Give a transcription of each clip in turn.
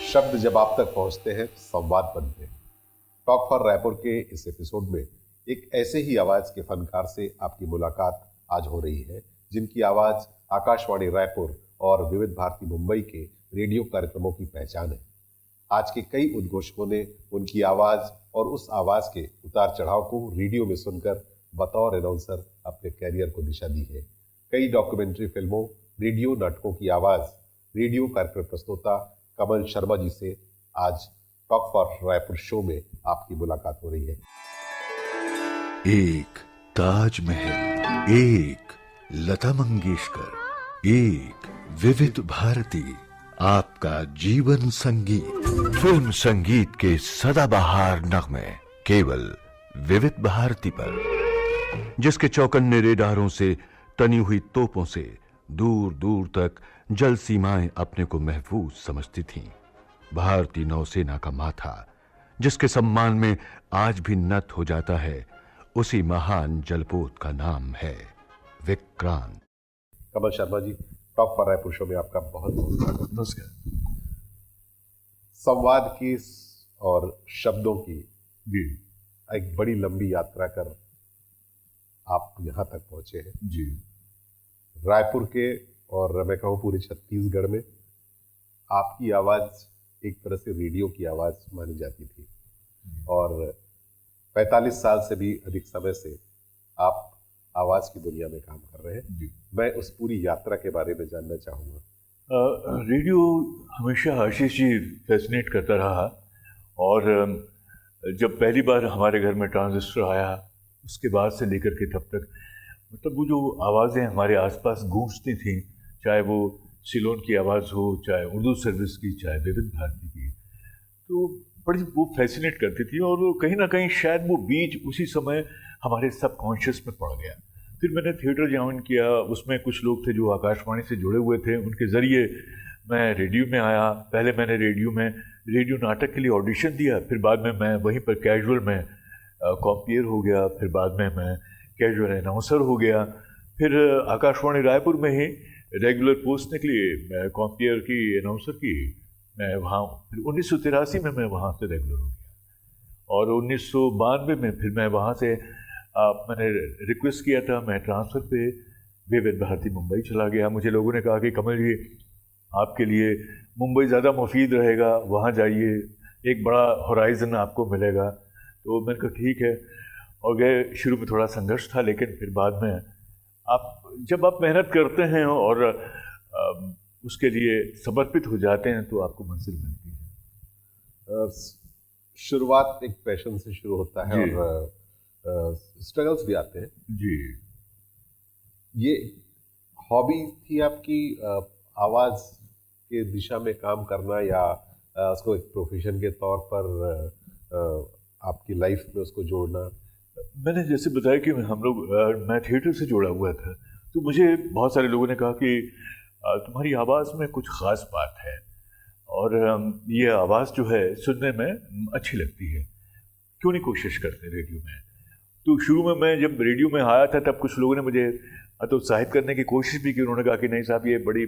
शब्द जब आप तक पहुंचते हैं तो संवाद बनते हैं। टॉक फॉर रायपुर के इस एपिसोड में एक ऐसे ही आवाज के फनकार से आपकी मुलाकात आज हो रही है जिनकी आवाज आकाशवाणी रायपुर और विविध भारती मुंबई के रेडियो कार्यक्रमों की पहचान है। आज के कई उद्घोषकों ने उनकी आवाज और उस आवाज के उतार चढ़ाव को रेडियो में सुनकर बतौर अनाउंसर अपने कैरियर को दिशा दी है। कई डॉक्यूमेंट्री फिल्मों, रेडियो नाटकों की आवाज रेडियो कार्यक्रम प्रस्तोता कमल शर्मा जी से आज टॉक फॉर रायपुर शो में आपकी मुलाकात हो रही है। एक ताजमहल, एक लता मंगेशकर, एक विविध भारती, आपका जीवन संगीत, फिल्म संगीत के सदाबहार नगमे केवल विविध भारती पर, जिसके चौकन्ने रेडारों से तनी हुई तोपों से दूर दूर तक जल सीमाएं अपने को महफूज समझती थीं। भारतीय नौसेना का माथा जिसके सम्मान में आज भी नत हो जाता है, उसी महान जलपोत का नाम है विक्रांत। कमल Sharma ji, talk for Raipur show में आपका बहुत बहुत स्वागत। नमस्कार। संवाद की और शब्दों की जी एक बड़ी लंबी यात्रा कर आप यहाँ तक पहुंचे हैं। जी रायपुर के और मैं कहूँ पूरे छत्तीसगढ़ में आपकी आवाज एक तरह से रेडियो की आवाज मानी जाती थी और 45 साल से भी अधिक समय से आप आवाज की दुनिया में काम कर रहे हैं। जी मैं उस पूरी यात्रा के बारे में जानना चाहूँगा। रेडियो हमेशा आशीष जी फैसिनेट करता रहा और जब पहली बार हमारे घर में ट्रांजिस्टर आया उसके बाद से लेकर के तब तक मतलब वो जो आवाज़ें हमारे आसपास गूंजती थीं, चाहे वो सिलोन की आवाज़ हो, चाहे उर्दू सर्विस की, चाहे विविध भारती की, तो बड़ी वो फैसिनेट करती थी और वो कहीं ना कहीं शायद वो बीज उसी समय हमारे सबकॉन्शियस में पड़ गया। फिर मैंने थिएटर ज्वाइन किया, उसमें कुछ लोग थे जो आकाशवाणी से जुड़े हुए थे, उनके ज़रिए मैं रेडियो में आया। पहले मैंने रेडियो नाटक के लिए ऑडिशन दिया, फिर बाद में मैं वहीं पर कैजुअल में कॉम्पियर हो गया, फिर बाद में मैं कैजुअल अनाउंसर हो गया, फिर आकाशवाणी रायपुर में ही रेगुलर पोस्ट निकली, मैं कॉम्पियर की अनाउंसर की, मैं वहाँ फिर 1983 में मैं वहाँ से रेगुलर हो गया और 1992 में फिर मैं वहाँ से मैंने रिक्वेस्ट किया था, मैं ट्रांसफ़र पे विविध भारती मुंबई चला गया। मुझे लोगों ने कहा कि कमल जी आपके लिए मुंबई ज़्यादा मुफीद रहेगा, वहाँ जाइए, एक बड़ा होराइज़न आपको मिलेगा। तो मैंने कहा ठीक है और गए। शुरू में थोड़ा संघर्ष था लेकिन फिर बाद में जब आप मेहनत करते हैं और उसके लिए समर्पित हो जाते हैं तो आपको मंजिल मिलती है। शुरुआत एक पैशन से शुरू होता है और स्ट्रगल्स भी आते हैं। जी, ये हॉबी थी आपकी आवाज के दिशा में काम करना या उसको एक प्रोफेशन के तौर पर आपकी लाइफ में उसको जोड़ना? मैंने जैसे बताया कि मैं थिएटर से जुड़ा हुआ था, तो मुझे बहुत सारे लोगों ने कहा कि तुम्हारी आवाज़ में कुछ ख़ास बात है और ये आवाज़ जो है सुनने में अच्छी लगती है, क्यों नहीं कोशिश करते रेडियो में। तो शुरू में मैं जब रेडियो में आया था तब कुछ लोगों ने मुझे तो उत्साहित करने की कोशिश भी की। उन्होंने कहा कि नहीं साहब, ये बड़ी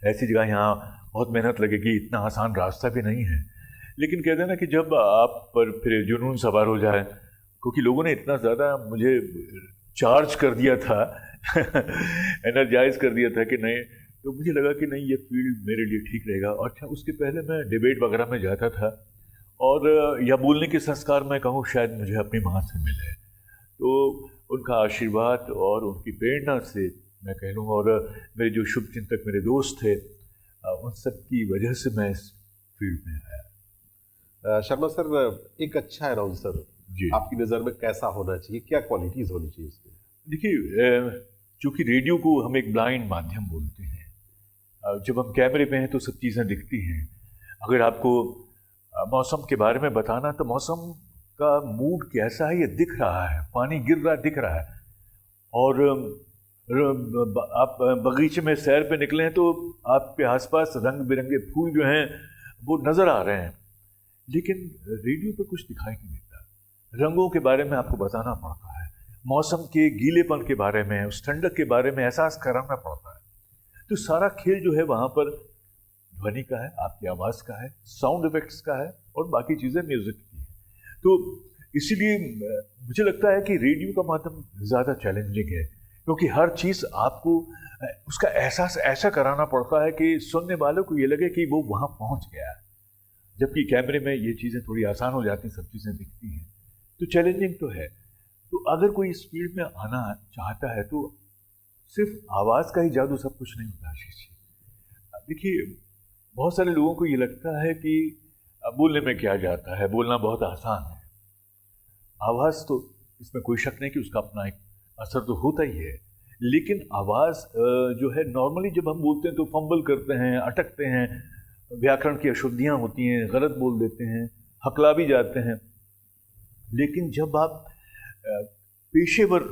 ऐसी जगह, यहाँ बहुत मेहनत लगेगी, इतना आसान रास्ता भी नहीं है। लेकिन कहते हैं ना कि जब आप पर फिर जुनून सवार हो जाए, क्योंकि लोगों ने इतना ज़्यादा मुझे चार्ज कर दिया था एनर्जाइज कर दिया था कि नहीं, तो मुझे लगा कि नहीं, ये फील्ड मेरे लिए ठीक रहेगा। और अच्छा, उसके पहले मैं डिबेट वगैरह में जाता था और या बोलने के संस्कार मैं कहूँ शायद मुझे अपनी माँ से मिले, तो उनका आशीर्वाद और उनकी प्रेरणा से मैं कह लूँ, और मेरे जो शुभ चिंतक मेरे दोस्त थे, उन सब की वजह से मैं इस फील्ड में आया। शर्मा सर, एक अच्छा अनाउंसर आपकी नज़र में कैसा होना चाहिए, क्या क्वालिटीज़ होनी चाहिए उसकी? देखिए, चूँकि रेडियो को हम एक ब्लाइंड माध्यम बोलते हैं, जब हम कैमरे पे हैं तो सब चीज़ें दिखती हैं। अगर आपको मौसम के बारे में बताना, तो मौसम का मूड कैसा है ये दिख रहा है, पानी गिर रहा दिख रहा है, और आप बगीचे में सैर पे निकले हैं तो आपके आसपास रंग बिरंगे फूल जो हैं वो नज़र आ रहे हैं, लेकिन रेडियो पे कुछ दिखाई नहीं देता। रंगों के बारे में आपको बताना पड़ता है, मौसम के गीलेपन के बारे में, उस ठंडक के बारे में एहसास कराना पड़ता है। तो सारा खेल जो है वहाँ पर ध्वनि का है, आपकी आवाज़ का है, साउंड इफेक्ट्स का है और बाकी चीज़ें म्यूज़िक की हैं। तो इसीलिए मुझे लगता है कि रेडियो का माध्यम ज़्यादा चैलेंजिंग है, क्योंकि हर चीज़ आपको उसका एहसास ऐसा कराना पड़ता है कि सुनने वालों को ये लगे कि वो वहाँ पहुँच गया है। जबकि कैमरे में ये चीज़ें थोड़ी आसान हो जाती हैं, सब चीज़ें दिखती हैं, तो चैलेंजिंग तो है। तो अगर कोई इस फील्ड में आना चाहता है तो सिर्फ आवाज़ का ही जादू सब कुछ नहीं होता आशीष जी। देखिए, बहुत सारे लोगों को ये लगता है कि बोलने में क्या जाता है, बोलना बहुत आसान है। आवाज़ तो इसमें कोई शक नहीं कि उसका अपना एक असर तो होता ही है, लेकिन आवाज़ जो है नॉर्मली जब हम बोलते हैं तो फंबल करते हैं, अटकते हैं, व्याकरण की अशुद्धियाँ होती हैं, गलत बोल देते हैं, हकला भी जाते हैं। लेकिन जब आप पेशेवर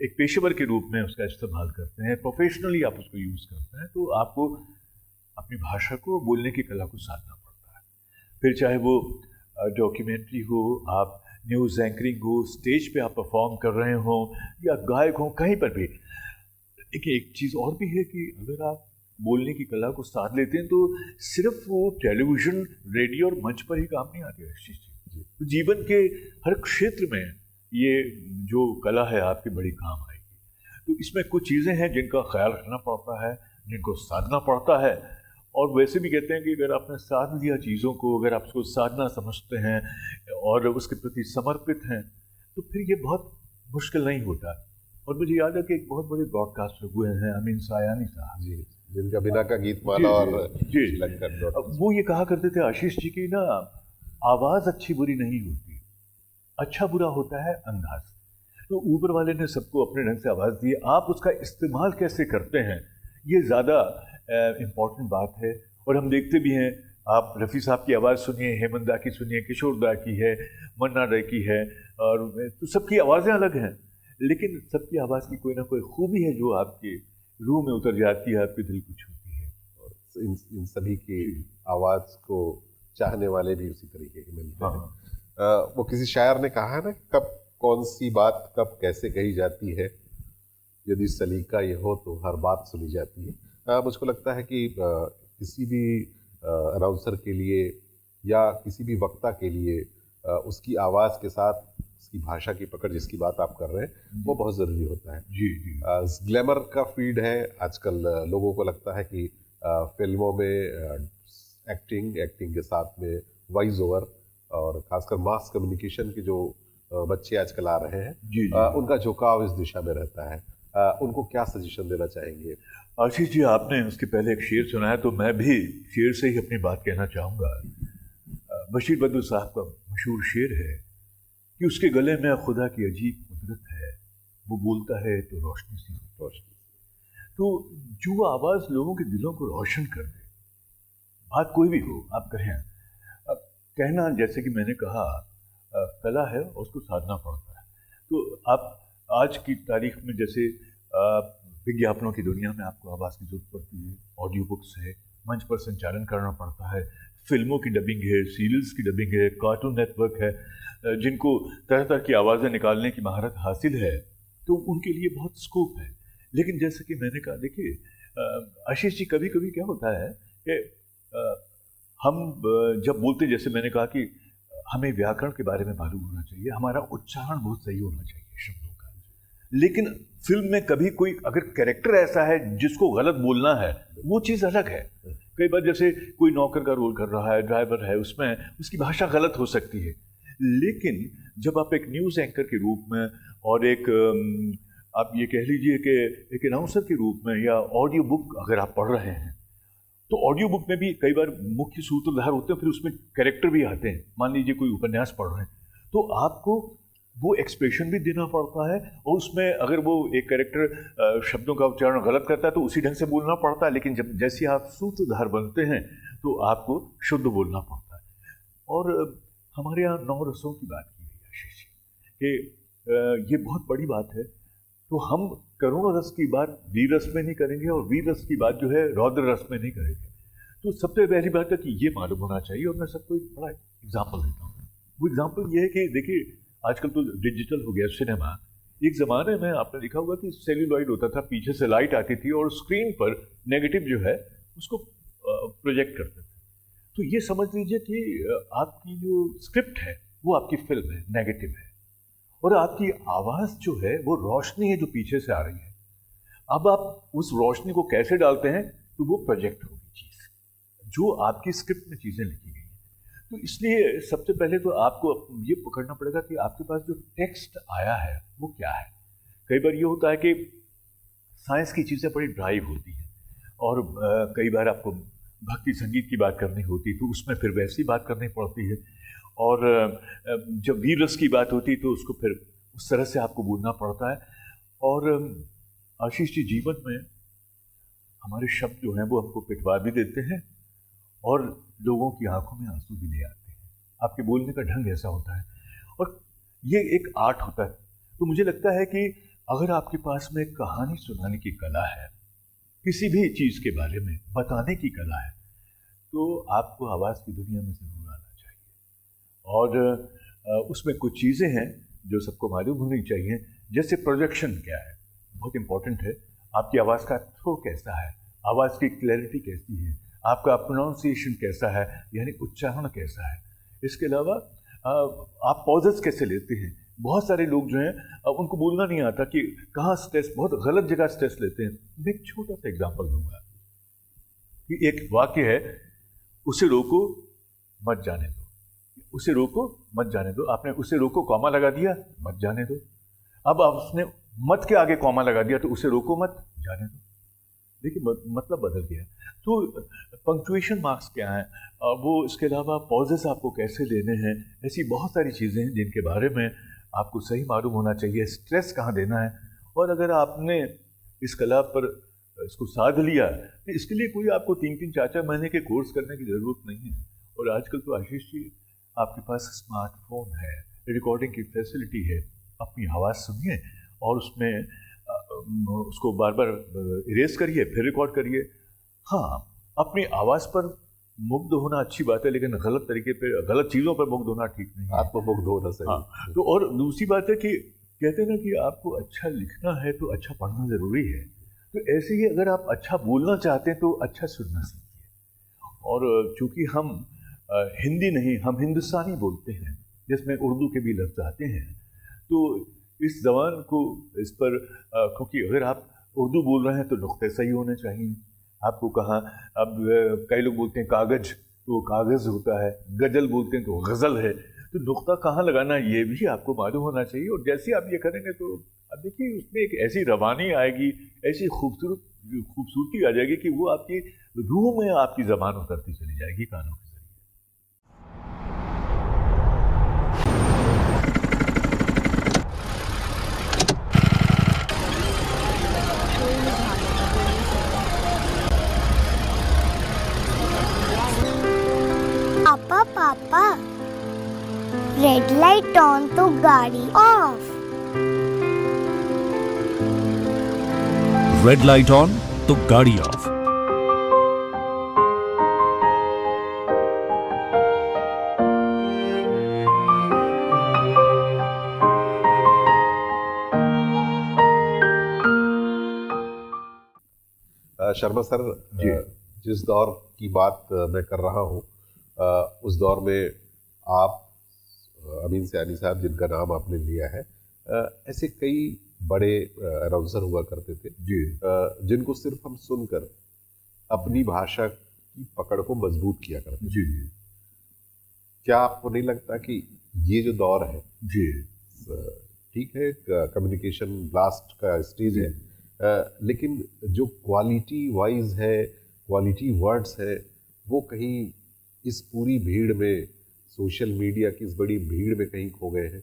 एक पेशेवर के रूप में उसका इस्तेमाल करते हैं, प्रोफेशनली आप उसको यूज़ करते हैं, तो आपको अपनी भाषा को, बोलने की कला को साधना पड़ता है। फिर चाहे वो डॉक्यूमेंट्री हो, आप न्यूज़ एंकरिंग हो, स्टेज पे आप परफॉर्म कर रहे हों या गायक हों, कहीं पर भी। देखिए, एक चीज़ और भी है कि अगर आप बोलने की कला को साध लेते हैं तो सिर्फ वो टेलीविज़न, रेडियो और मंच पर ही काम नहीं आती आशीष जी। तो जीवन के हर क्षेत्र में ये जो कला है आपकी बड़ी काम आएगी। तो इसमें कुछ चीज़ें हैं जिनका ख्याल रखना पड़ता है, जिनको साधना पड़ता है। और वैसे भी कहते हैं कि अगर आपने साध लिया चीज़ों को, अगर आप उसको साधना समझते हैं और उसके प्रति समर्पित हैं, तो फिर ये बहुत मुश्किल नहीं होता। और मुझे याद है कि एक बहुत बड़े ब्रॉडकास्टर हुए हैं अमीन सायानी साहब जी, जिनका बिना का गीत माला और जी। श्रीलंकन वो ये कहा करते थे आशीष जी की ना, आवाज़ अच्छी बुरी नहीं होती, अच्छा बुरा होता है अंदाज। तो ऊपर वाले ने सबको अपने ढंग से आवाज़ दी, आप उसका इस्तेमाल कैसे करते हैं ये ज़्यादा इम्पॉर्टेंट बात है। और हम देखते भी हैं, आप रफ़ी साहब की आवाज़ सुनिए, हेमंत दा की सुनिए, किशोर दा की है, मन्ना डे की है, और तो सबकी आवाज़ें अलग हैं, लेकिन सबकी आवाज़ की कोई ना कोई खूबी है जो आपके रूह में उतर जाती है, आपके दिल को छूती है। और इन सभी की आवाज़ को चाहने वाले भी उसी तरीके के मिलते हैं। वो किसी शायर ने कहा है ना, कब कौन सी बात कब कैसे कही जाती है, यदि सलीका ये हो तो हर बात सुनी जाती है। मुझको लगता है कि किसी भी अनाउंसर के लिए या किसी भी वक्ता के लिए उसकी आवाज़ के साथ उसकी भाषा की पकड़, जिसकी बात आप कर रहे हैं, वो बहुत ज़रूरी होता है। जी जी। ग्लैमर का फील्ड है आजकल। लोगों को लगता है कि फिल्मों में एक्टिंग के साथ में वॉइस ओवर और खासकर मास कम्युनिकेशन के जो बच्चे आजकल आ रहे हैं, जी, जी। उनका झुकाव इस दिशा में रहता है। उनको क्या सजेशन देना चाहेंगे? आशीष जी, आपने उसके पहले एक शेर सुना है, तो मैं भी शेर से ही अपनी बात कहना चाहूँगा। बशीर बद्र साहब का मशहूर शेर है कि उसके गले में खुदा की अजीब कुदरत है, वो बोलता है तो रोशनी सी रोशनी। तो जो आवाज़ लोगों के दिलों को रोशन कर दे, बात कोई भी हो आप कहें। अब कहना, जैसे कि मैंने कहा, कला है और उसको साधना पड़ता है। तो आप आज की तारीख में जैसे विज्ञापनों की दुनिया में आपको आवाज़ की जरूरत पड़ती है, ऑडियो बुक्स है, मंच पर संचालन करना पड़ता है, फिल्मों की डबिंग है, सीरियल्स की डबिंग है, कार्टून नेटवर्क है, जिनको तरह तरह की आवाज़ें निकालने की महारत हासिल है, तो उनके लिए बहुत स्कोप है। लेकिन जैसे कि मैंने कहा, देखिए आशीष जी, कभी कभी क्या होता है कि हम जब बोलते, जैसे मैंने कहा कि हमें व्याकरण के बारे में मालूम होना चाहिए, हमारा उच्चारण बहुत सही होना चाहिए शब्दों का। लेकिन फिल्म में कभी कोई अगर कैरेक्टर ऐसा है जिसको गलत बोलना है, वो चीज़ अलग है। कई बार जैसे कोई नौकर का रोल कर रहा है, ड्राइवर है, उसमें उसकी भाषा गलत हो सकती है। लेकिन जब आप एक न्यूज़ एंकर के रूप में और एक आप ये कह लीजिए कि एक अनाउंसर के रूप में, या ऑडियो बुक अगर आप पढ़ रहे हैं, तो ऑडियो बुक में भी कई बार मुख्य सूत्रधार होते हैं, फिर उसमें कैरेक्टर भी आते हैं। मान लीजिए कोई उपन्यास पढ़ रहे हैं, तो आपको वो एक्सप्रेशन भी देना पड़ता है, और उसमें अगर वो एक कैरेक्टर शब्दों का उच्चारण गलत करता है तो उसी ढंग से बोलना पड़ता है। लेकिन जब जैसे आप सूत्रधार बनते हैं तो आपको शुद्ध बोलना पड़ता है। और हमारे यहाँ 9 रसों की बात की गई आशीष जी, कि ये बहुत बड़ी बात है। तो हम करुण रस की बात वीर रस में नहीं करेंगे, और वीर रस की बात जो है रौद्र रस में नहीं करेंगे। तो सबसे पहली बात है कि ये मालूम होना चाहिए। और मैं सबको एक बड़ा एग्जाम्पल देता हूँ। वो एग्जाम्पल ये है कि देखिए, आजकल तो डिजिटल हो गया सिनेमा, एक ज़माने में आपने देखा होगा कि सेल्यूलॉइड होता था, पीछे से लाइट आती थी और स्क्रीन पर नेगेटिव जो है उसको प्रोजेक्ट करते थे। तो ये समझ लीजिए कि आपकी जो स्क्रिप्ट है वो आपकी फिल्म है, नेगेटिव है, और आपकी आवाज़ जो है वो रोशनी है जो पीछे से आ रही है। अब आप उस रोशनी को कैसे डालते हैं तो वो प्रोजेक्ट होगी चीज़, जो आपकी स्क्रिप्ट में चीज़ें लिखी गई हैं। तो इसलिए सबसे पहले तो आपको ये पकड़ना पड़ेगा कि आपके पास जो टेक्स्ट आया है वो क्या है। कई बार ये होता है कि साइंस की चीज़ें बड़ी ड्राइव होती हैं, और कई बार आपको भक्ति संगीत की बात करनी होती है तो उसमें फिर वैसी बात करनी पड़ती है, और जब वीर रस की बात होती है तो उसको फिर उस तरह से आपको बोलना पड़ता है। और आशीष जी, जीवन में हमारे शब्द जो हैं वो हमको पिटवा भी देते हैं और लोगों की आंखों में आंसू भी ले आते हैं। आपके बोलने का ढंग ऐसा होता है, और ये एक आर्ट होता है। तो मुझे लगता है कि अगर आपके पास में कहानी सुनाने की कला है, किसी भी चीज़ के बारे में बताने की कला है, तो आपको आवाज़ की दुनिया में ज़रूर आना चाहिए। और उसमें कुछ चीज़ें हैं जो सबको मालूम होनी चाहिए, जैसे प्रोजेक्शन क्या है, बहुत इंपॉर्टेंट है। आपकी आवाज़ का थ्रो कैसा है, आवाज़ की क्लैरिटी कैसी है, आपका प्रोनाउंसिएशन कैसा है, यानी उच्चारण कैसा है। इसके अलावा आप पॉजेस कैसे लेते हैं। बहुत सारे लोग जो हैं उनको बोलना नहीं आता कि कहाँ स्ट्रेस, बहुत गलत जगह स्ट्रेस लेते हैं। मैं एक छोटा सा एग्जांपल दूंगा कि एक वाक्य है, उसे रोको मत जाने दो, उसे रोको मत जाने दो। आपने उसे रोको कॉमा लगा दिया, मत जाने दो। अब आपने मत के आगे कॉमा लगा दिया तो उसे रोको मत जाने दो। देखिए मतलब बदल गया। तो पंक्चुएशन मार्क्स क्या हैं, वो इसके अलावा पॉजेस आपको कैसे लेने हैं, ऐसी बहुत सारी चीज़ें हैं जिनके बारे में आपको सही मालूम होना चाहिए। स्ट्रेस कहाँ देना है, और अगर आपने इस कला पर इसको साध लिया तो इसके लिए कोई आपको 3-3, 4-4 महीने के कोर्स करने की ज़रूरत नहीं है। और आजकल तो आशीष जी आपके पास स्मार्टफोन है, रिकॉर्डिंग की फैसिलिटी है, अपनी आवाज़ सुनिए और उसमें उसको बार बार इरेज करिए, फिर रिकॉर्ड करिए। हाँ, अपनी आवाज़ पर मुग्ध होना अच्छी बात है, लेकिन गलत तरीके पे, गलत चीज़ों पर मुग्ध होना ठीक नहीं है। आत्ममुग्ध होना सही। हाँ, तो और दूसरी बात है कि कहते हैं ना कि आपको अच्छा लिखना है तो अच्छा पढ़ना ज़रूरी है। तो ऐसे ही अगर आप अच्छा बोलना चाहते हैं तो अच्छा सुनना सीखिए। और चूँकि हम हिंदी नहीं, हम हिंदुस्तानी बोलते हैं, जिसमें उर्दू के भी लफ्ज़ आते हैं, तो इस ज़बान को इस पर क्योंकि अगर आप उर्दू बोल रहे हैं तो नुक्ते सही होने चाहिए। आपको कहाँ, अब कई लोग बोलते हैं कागज, तो वो कागज़ होता है, गज़ल बोलते हैं तो गज़ल है, तो नुक्ता कहाँ लगाना ये भी आपको मालूम होना चाहिए। और जैसे आप ये करेंगे तो अब देखिए उसमें एक ऐसी रवानी आएगी, ऐसी खूबसूरती आ जाएगी कि वो आपकी रूह में आपकी ज़बान उतरती चली जाएगी कानों के जरिए। पापा पापा, रेड लाइट ऑन तो गाड़ी ऑफ। रेड लाइट ऑन तो गाड़ी ऑफ। शर्मा सर, जिस दौर की बात मैं कर रहा हूँ, उस दौर में आप अमीन सयानी साहब, जिनका नाम आपने लिया है, ऐसे कई बड़े अनाउंसर हुआ करते थे जी, जिनको सिर्फ हम सुनकर अपनी भाषा की पकड़ को मजबूत किया करते थे। जी, क्या आपको नहीं लगता कि ये जो दौर है, जी, ठीक है, कम्युनिकेशन ब्लास्ट का स्टेज है, लेकिन जो क्वालिटी वाइज है, क्वालिटी वर्ड्स है, वो कहीं इस पूरी भीड़ में, सोशल मीडिया की इस बड़ी भीड़ में कहीं खो गए हैं?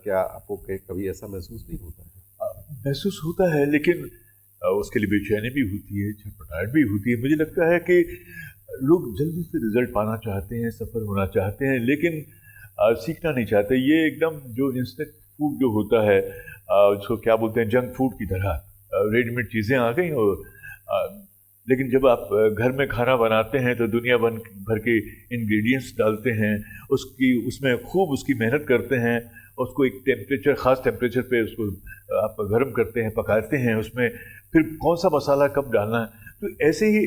क्या आपको कभी ऐसा महसूस नहीं होता है? महसूस होता है, लेकिन उसके लिए बेचैनी भी होती है, छटपटाहट भी होती है। मुझे लगता है कि लोग जल्दी से रिजल्ट पाना चाहते हैं, सफल होना चाहते हैं, लेकिन सीखना नहीं चाहते। ये एकदम जो इंस्टेंट फूड जो होता है, उसको क्या बोलते हैं, जंक फूड की तरह रेडीमेड चीज़ें आ गई। और लेकिन जब आप घर में खाना बनाते हैं तो दुनिया भर के इंग्रेडिएंट्स डालते हैं, उसमें खूब उसकी मेहनत करते हैं, उसको एक टेम्परेचर, ख़ास टेम्परेचर पे उसको आप गर्म करते हैं, पकाते हैं, उसमें फिर कौन सा मसाला कब डालना है। तो ऐसे ही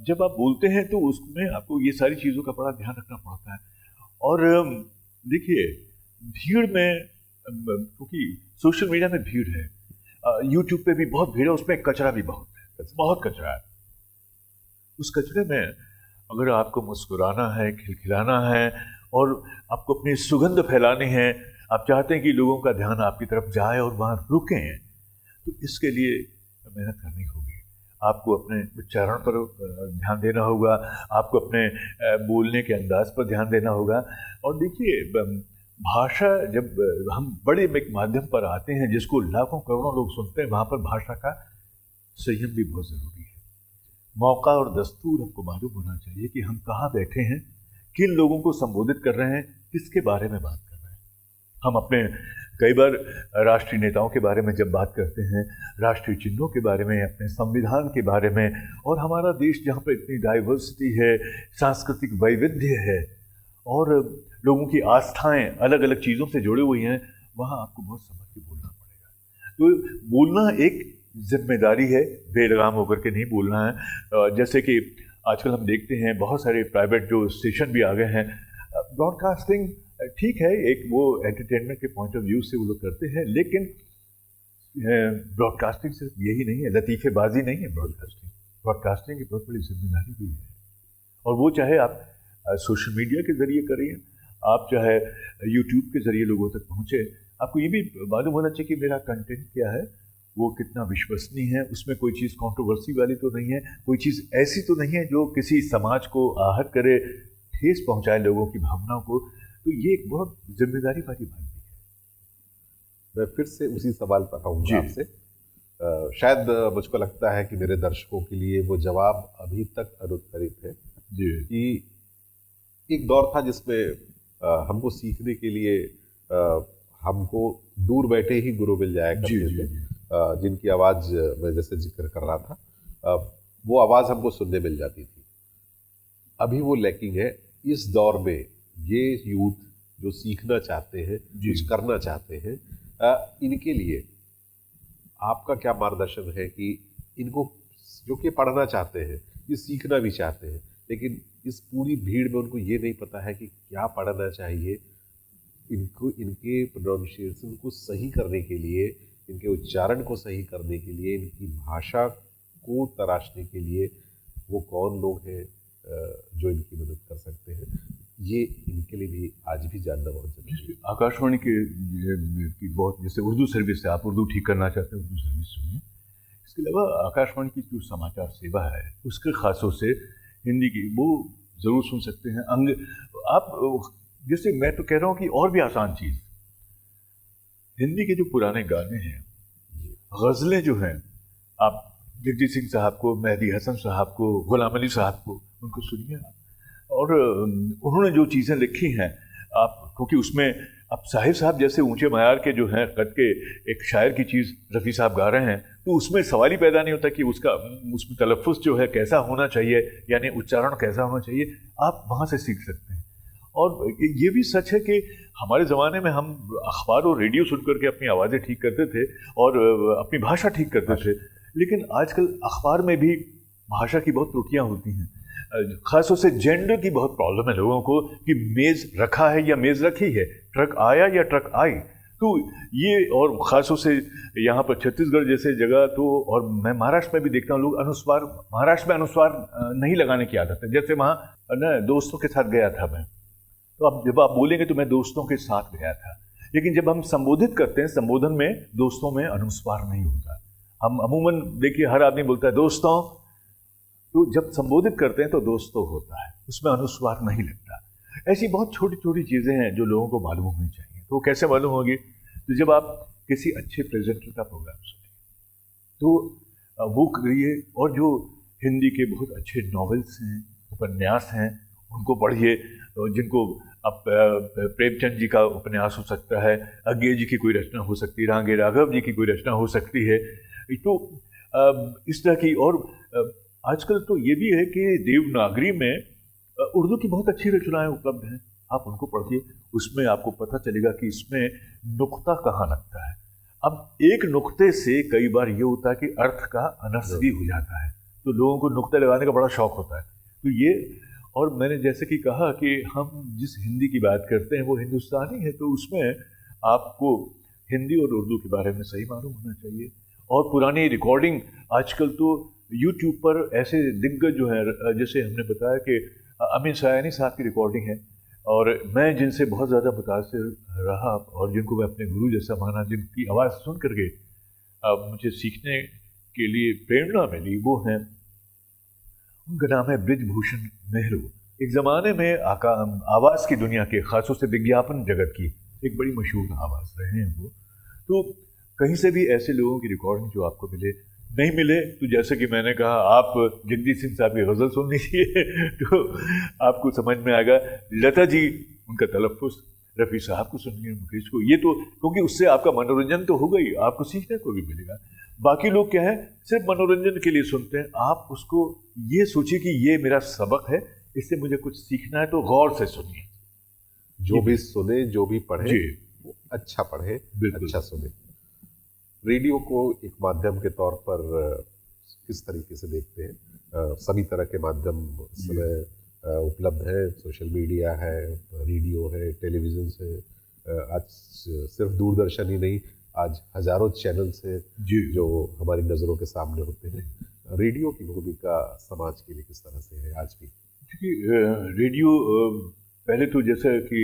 जब आप बोलते हैं तो उसमें आपको ये सारी चीज़ों का बड़ा ध्यान रखना पड़ता है। और देखिए, भीड़ में, क्योंकि सोशल मीडिया में भीड़ है, यूट्यूब पे भी बहुत भीड़ है, उसमें कचरा भी बहुत कचरा है। उस कचरे में अगर आपको मुस्कुराना है, खिलखिलाना है और आपको अपनी सुगंध फैलानी है, आप चाहते हैं कि लोगों का ध्यान आपकी तरफ जाए और वहाँ रुकें, तो इसके लिए मेहनत करनी होगी। आपको अपने उच्चारण पर ध्यान देना होगा, आपको अपने बोलने के अंदाज पर ध्यान देना होगा। और देखिए, भाषा, जब हम बड़े एक माध्यम पर आते हैं जिसको लाखों करोड़ों लोग सुनते हैं, वहाँ पर भाषा का संयम भी बहुत ज़रूरी है। मौका और दस्तूर हमको मालूम होना चाहिए कि हम कहाँ बैठे हैं, किन लोगों को संबोधित कर रहे हैं, किसके बारे में बात कर रहे हैं। हम अपने कई बार राष्ट्रीय नेताओं के बारे में जब बात करते हैं, राष्ट्रीय चिन्हों के बारे में, अपने संविधान के बारे में, और हमारा देश जहाँ पर इतनी डाइवर्सिटी है, सांस्कृतिक वैविध्य है और लोगों की आस्थाएं अलग अलग चीज़ों से जुड़ी हुई हैं, वहाँ आपको बहुत समझ के बोलना पड़ेगा। तो बोलना एक जिम्मेदारी है, बेलगाम होकर के नहीं बोलना है। जैसे कि आजकल हम देखते हैं बहुत सारे प्राइवेट जो स्टेशन भी आ गए हैं, ब्रॉडकास्टिंग ठीक है, एक वो एंटरटेनमेंट के पॉइंट ऑफ व्यू से वो लोग करते हैं, लेकिन ब्रॉडकास्टिंग सिर्फ यही नहीं है, लतीफ़ेबाजी नहीं है। ब्रॉडकास्टिंग की बहुत बड़ी जिम्मेदारी भी है, और वो चाहे आप सोशल मीडिया के ज़रिए करिए, आप चाहे यूट्यूब के ज़रिए लोगों तक पहुँचे। आपको ये भी मालूम होना चाहिए कि मेरा कंटेंट क्या है, वो कितना विश्वसनीय है, उसमें कोई चीज़ कंट्रोवर्सी वाली तो नहीं है, कोई चीज़ ऐसी तो नहीं है जो किसी समाज को आहत करे, ठेस पहुँचाए लोगों की भावनाओं को। तो ये एक बहुत जिम्मेदारी वाली बात भी है। मैं फिर से उसी सवाल पर आऊँगा आपसे। शायद मुझको लगता है कि मेरे दर्शकों के लिए वो जवाब अभी तक अनुत्तरित है जी। कि एक दौर था जिसमें हमको सीखने के लिए हमको दूर बैठे ही गुरु मिल जाया करते थे, जिनकी आवाज़ मैं जैसे जिक्र कर रहा था, वो आवाज़ हमको सुनने मिल जाती थी। अभी वो लैकिंग है। इस दौर में ये यूथ जो सीखना चाहते हैं, कुछ करना चाहते हैं, इनके लिए आपका क्या मार्गदर्शन है कि इनको, जो कि पढ़ना चाहते हैं, ये सीखना भी चाहते हैं, लेकिन इस पूरी भीड़ में उनको ये नहीं पता है कि क्या पढ़ना चाहिए, इनको इनके प्रोनाउंसिएशन को सही करने के लिए, इनके उच्चारण को सही करने के लिए, इनकी भाषा को तराशने के लिए वो कौन लोग हैं जो इनकी मदद कर सकते हैं, ये इनके लिए भी आज भी जानना बहुत जरूरी है। आकाशवाणी की बहुत, जैसे उर्दू सर्विस है, आप उर्दू ठीक करना चाहते हैं, उर्दू सर्विस सुनिए। इसके अलावा आकाशवाणी की जो समाचार सेवा है, उसके खासों से हिंदी की वो ज़रूर सुन सकते हैं। आप, जैसे मैं तो कह रहा हूँ कि और भी आसान चीज़, हिंदी के जो पुराने गाने हैं, गज़लें जो हैं, आप जगजीत सिंह साहब को, मेहदी हसन साहब को, गुलाम अली साहब को, उनको सुनिए आप। और उन्होंने जो चीज़ें लिखी हैं, आप, क्योंकि उसमें अब साहिर साहब जैसे ऊंचे मयार के जो हैं कद के एक शायर की चीज़ रफ़ी साहब गा रहे हैं, तो उसमें सवाल ही पैदा नहीं होता कि उसमें तलफ़्फ़ुज़ जो है कैसा होना चाहिए, यानी उच्चारण कैसा होना चाहिए। आप वहाँ से सीख सकते हैं। और ये भी सच है कि हमारे ज़माने में हम अखबार और रेडियो सुन करके अपनी आवाज़ें ठीक करते थे और अपनी भाषा ठीक करते थे, लेकिन आजकल अखबार में भी भाषा की बहुत त्रुटियाँ होती हैं। ख़ासतौर से जेंडर की बहुत प्रॉब्लम है लोगों को, कि मेज़ रखा है या मेज़ रखी है, ट्रक आया या ट्रक आई। तो ये, और ख़ासतौर से यहाँ पर छत्तीसगढ़ जैसे जगह, तो और मैं महाराष्ट्र में भी देखता हूँ, लोग अनुस्वार, महाराष्ट्र में अनुस्वार नहीं लगाने की आदत है। जैसे वहाँ ना दोस्तों के साथ गया था मैं, तो अब जब आप बोलेंगे तो मैं दोस्तों के साथ गया था, लेकिन जब हम संबोधित करते हैं, संबोधन में दोस्तों में अनुस्वार नहीं होता। हम अमूमन देखिए हर आदमी बोलता है दोस्तों, तो जब संबोधित करते हैं तो दोस्तों होता है, उसमें अनुस्वार नहीं लगता। ऐसी बहुत छोटी छोटी चीज़ें हैं जो लोगों को मालूम होनी चाहिए। तो कैसे मालूम होगी? तो जब आप किसी अच्छे प्रेजेंटर का प्रोग्राम सुनें तो वो करिए, और जो हिंदी के बहुत अच्छे नॉवेल्स हैं, उपन्यास हैं, उनको पढ़िए। जिनको अब प्रेमचंद जी का उपन्यास हो सकता है, अज्ञे जी की कोई रचना हो सकती है, रांगे राघव जी की कोई रचना हो सकती है। तो इस तरह की, और आजकल तो ये भी है कि देवनागरी में उर्दू की बहुत अच्छी रचनाएं उपलब्ध हैं। आप उनको पढ़िए, उसमें आपको पता चलेगा कि इसमें नुक्ता कहाँ लगता है। अब एक नुक्ते से कई बार ये होता है कि अर्थ का अनर्थ भी हो जाता है, तो लोगों को नुक्ते लगाने का बड़ा शौक होता है। तो ये, और मैंने जैसे कि कहा कि हम जिस हिंदी की बात करते हैं वो हिंदुस्तानी है, तो उसमें आपको हिंदी और उर्दू के बारे में सही मालूम होना चाहिए। और पुरानी रिकॉर्डिंग आजकल तो यूट्यूब पर ऐसे दिग्गज जो हैं, जैसे हमने बताया कि अमीन सायानी साहब की रिकॉर्डिंग है, और मैं जिनसे बहुत ज़्यादा मुतासिर रहा और जिनको मैं अपने गुरु जैसा माना, जिनकी आवाज़ सुन करके मुझे सीखने के लिए प्रेरणा मिली, वो हैं, उनका नाम है ब्रिजभूषण नेहरू। एक ज़माने में आवाज़ की दुनिया के, ख़ासतौर से विज्ञापन जगत की एक बड़ी मशहूर आवाज़ रहे हैं वो। तो कहीं से भी ऐसे लोगों की रिकॉर्डिंग जो आपको मिले, नहीं मिले तो जैसे कि मैंने कहा, आप जगजीत सिंह साहब की गज़ल सुन लीजिए तो आपको समझ में आएगा। लता जी, उनका तलफ़्फ़ुज़, रफ़ी साहब को सुनिए, मुकेश को, ये तो क्योंकि उससे आपका मनोरंजन तो होगा ही, आपको सीखने को भी मिलेगा। बाकी लोग क्या है, सिर्फ मनोरंजन के लिए सुनते हैं। आप उसको ये सोचिए कि ये मेरा सबक है, इससे मुझे कुछ सीखना है, तो गौर से सुनिए। जो भी सुने, जो भी पढ़े, जी, वो अच्छा पढ़े, बिल्कुल। अच्छा सुने। रेडियो को एक माध्यम के तौर पर किस तरीके से देखते हैं? सभी तरह के माध्यम इस समय उपलब्ध हैं, सोशल मीडिया है, रेडियो है, टेलीविज़न से, आज सिर्फ दूरदर्शन ही नहीं, आज हजारों चैनल्स हैं जी, जो हमारी नज़रों के सामने होते हैं। रेडियो की भूमिका समाज के लिए किस तरह से है आज भी? क्योंकि रेडियो पहले तो जैसा कि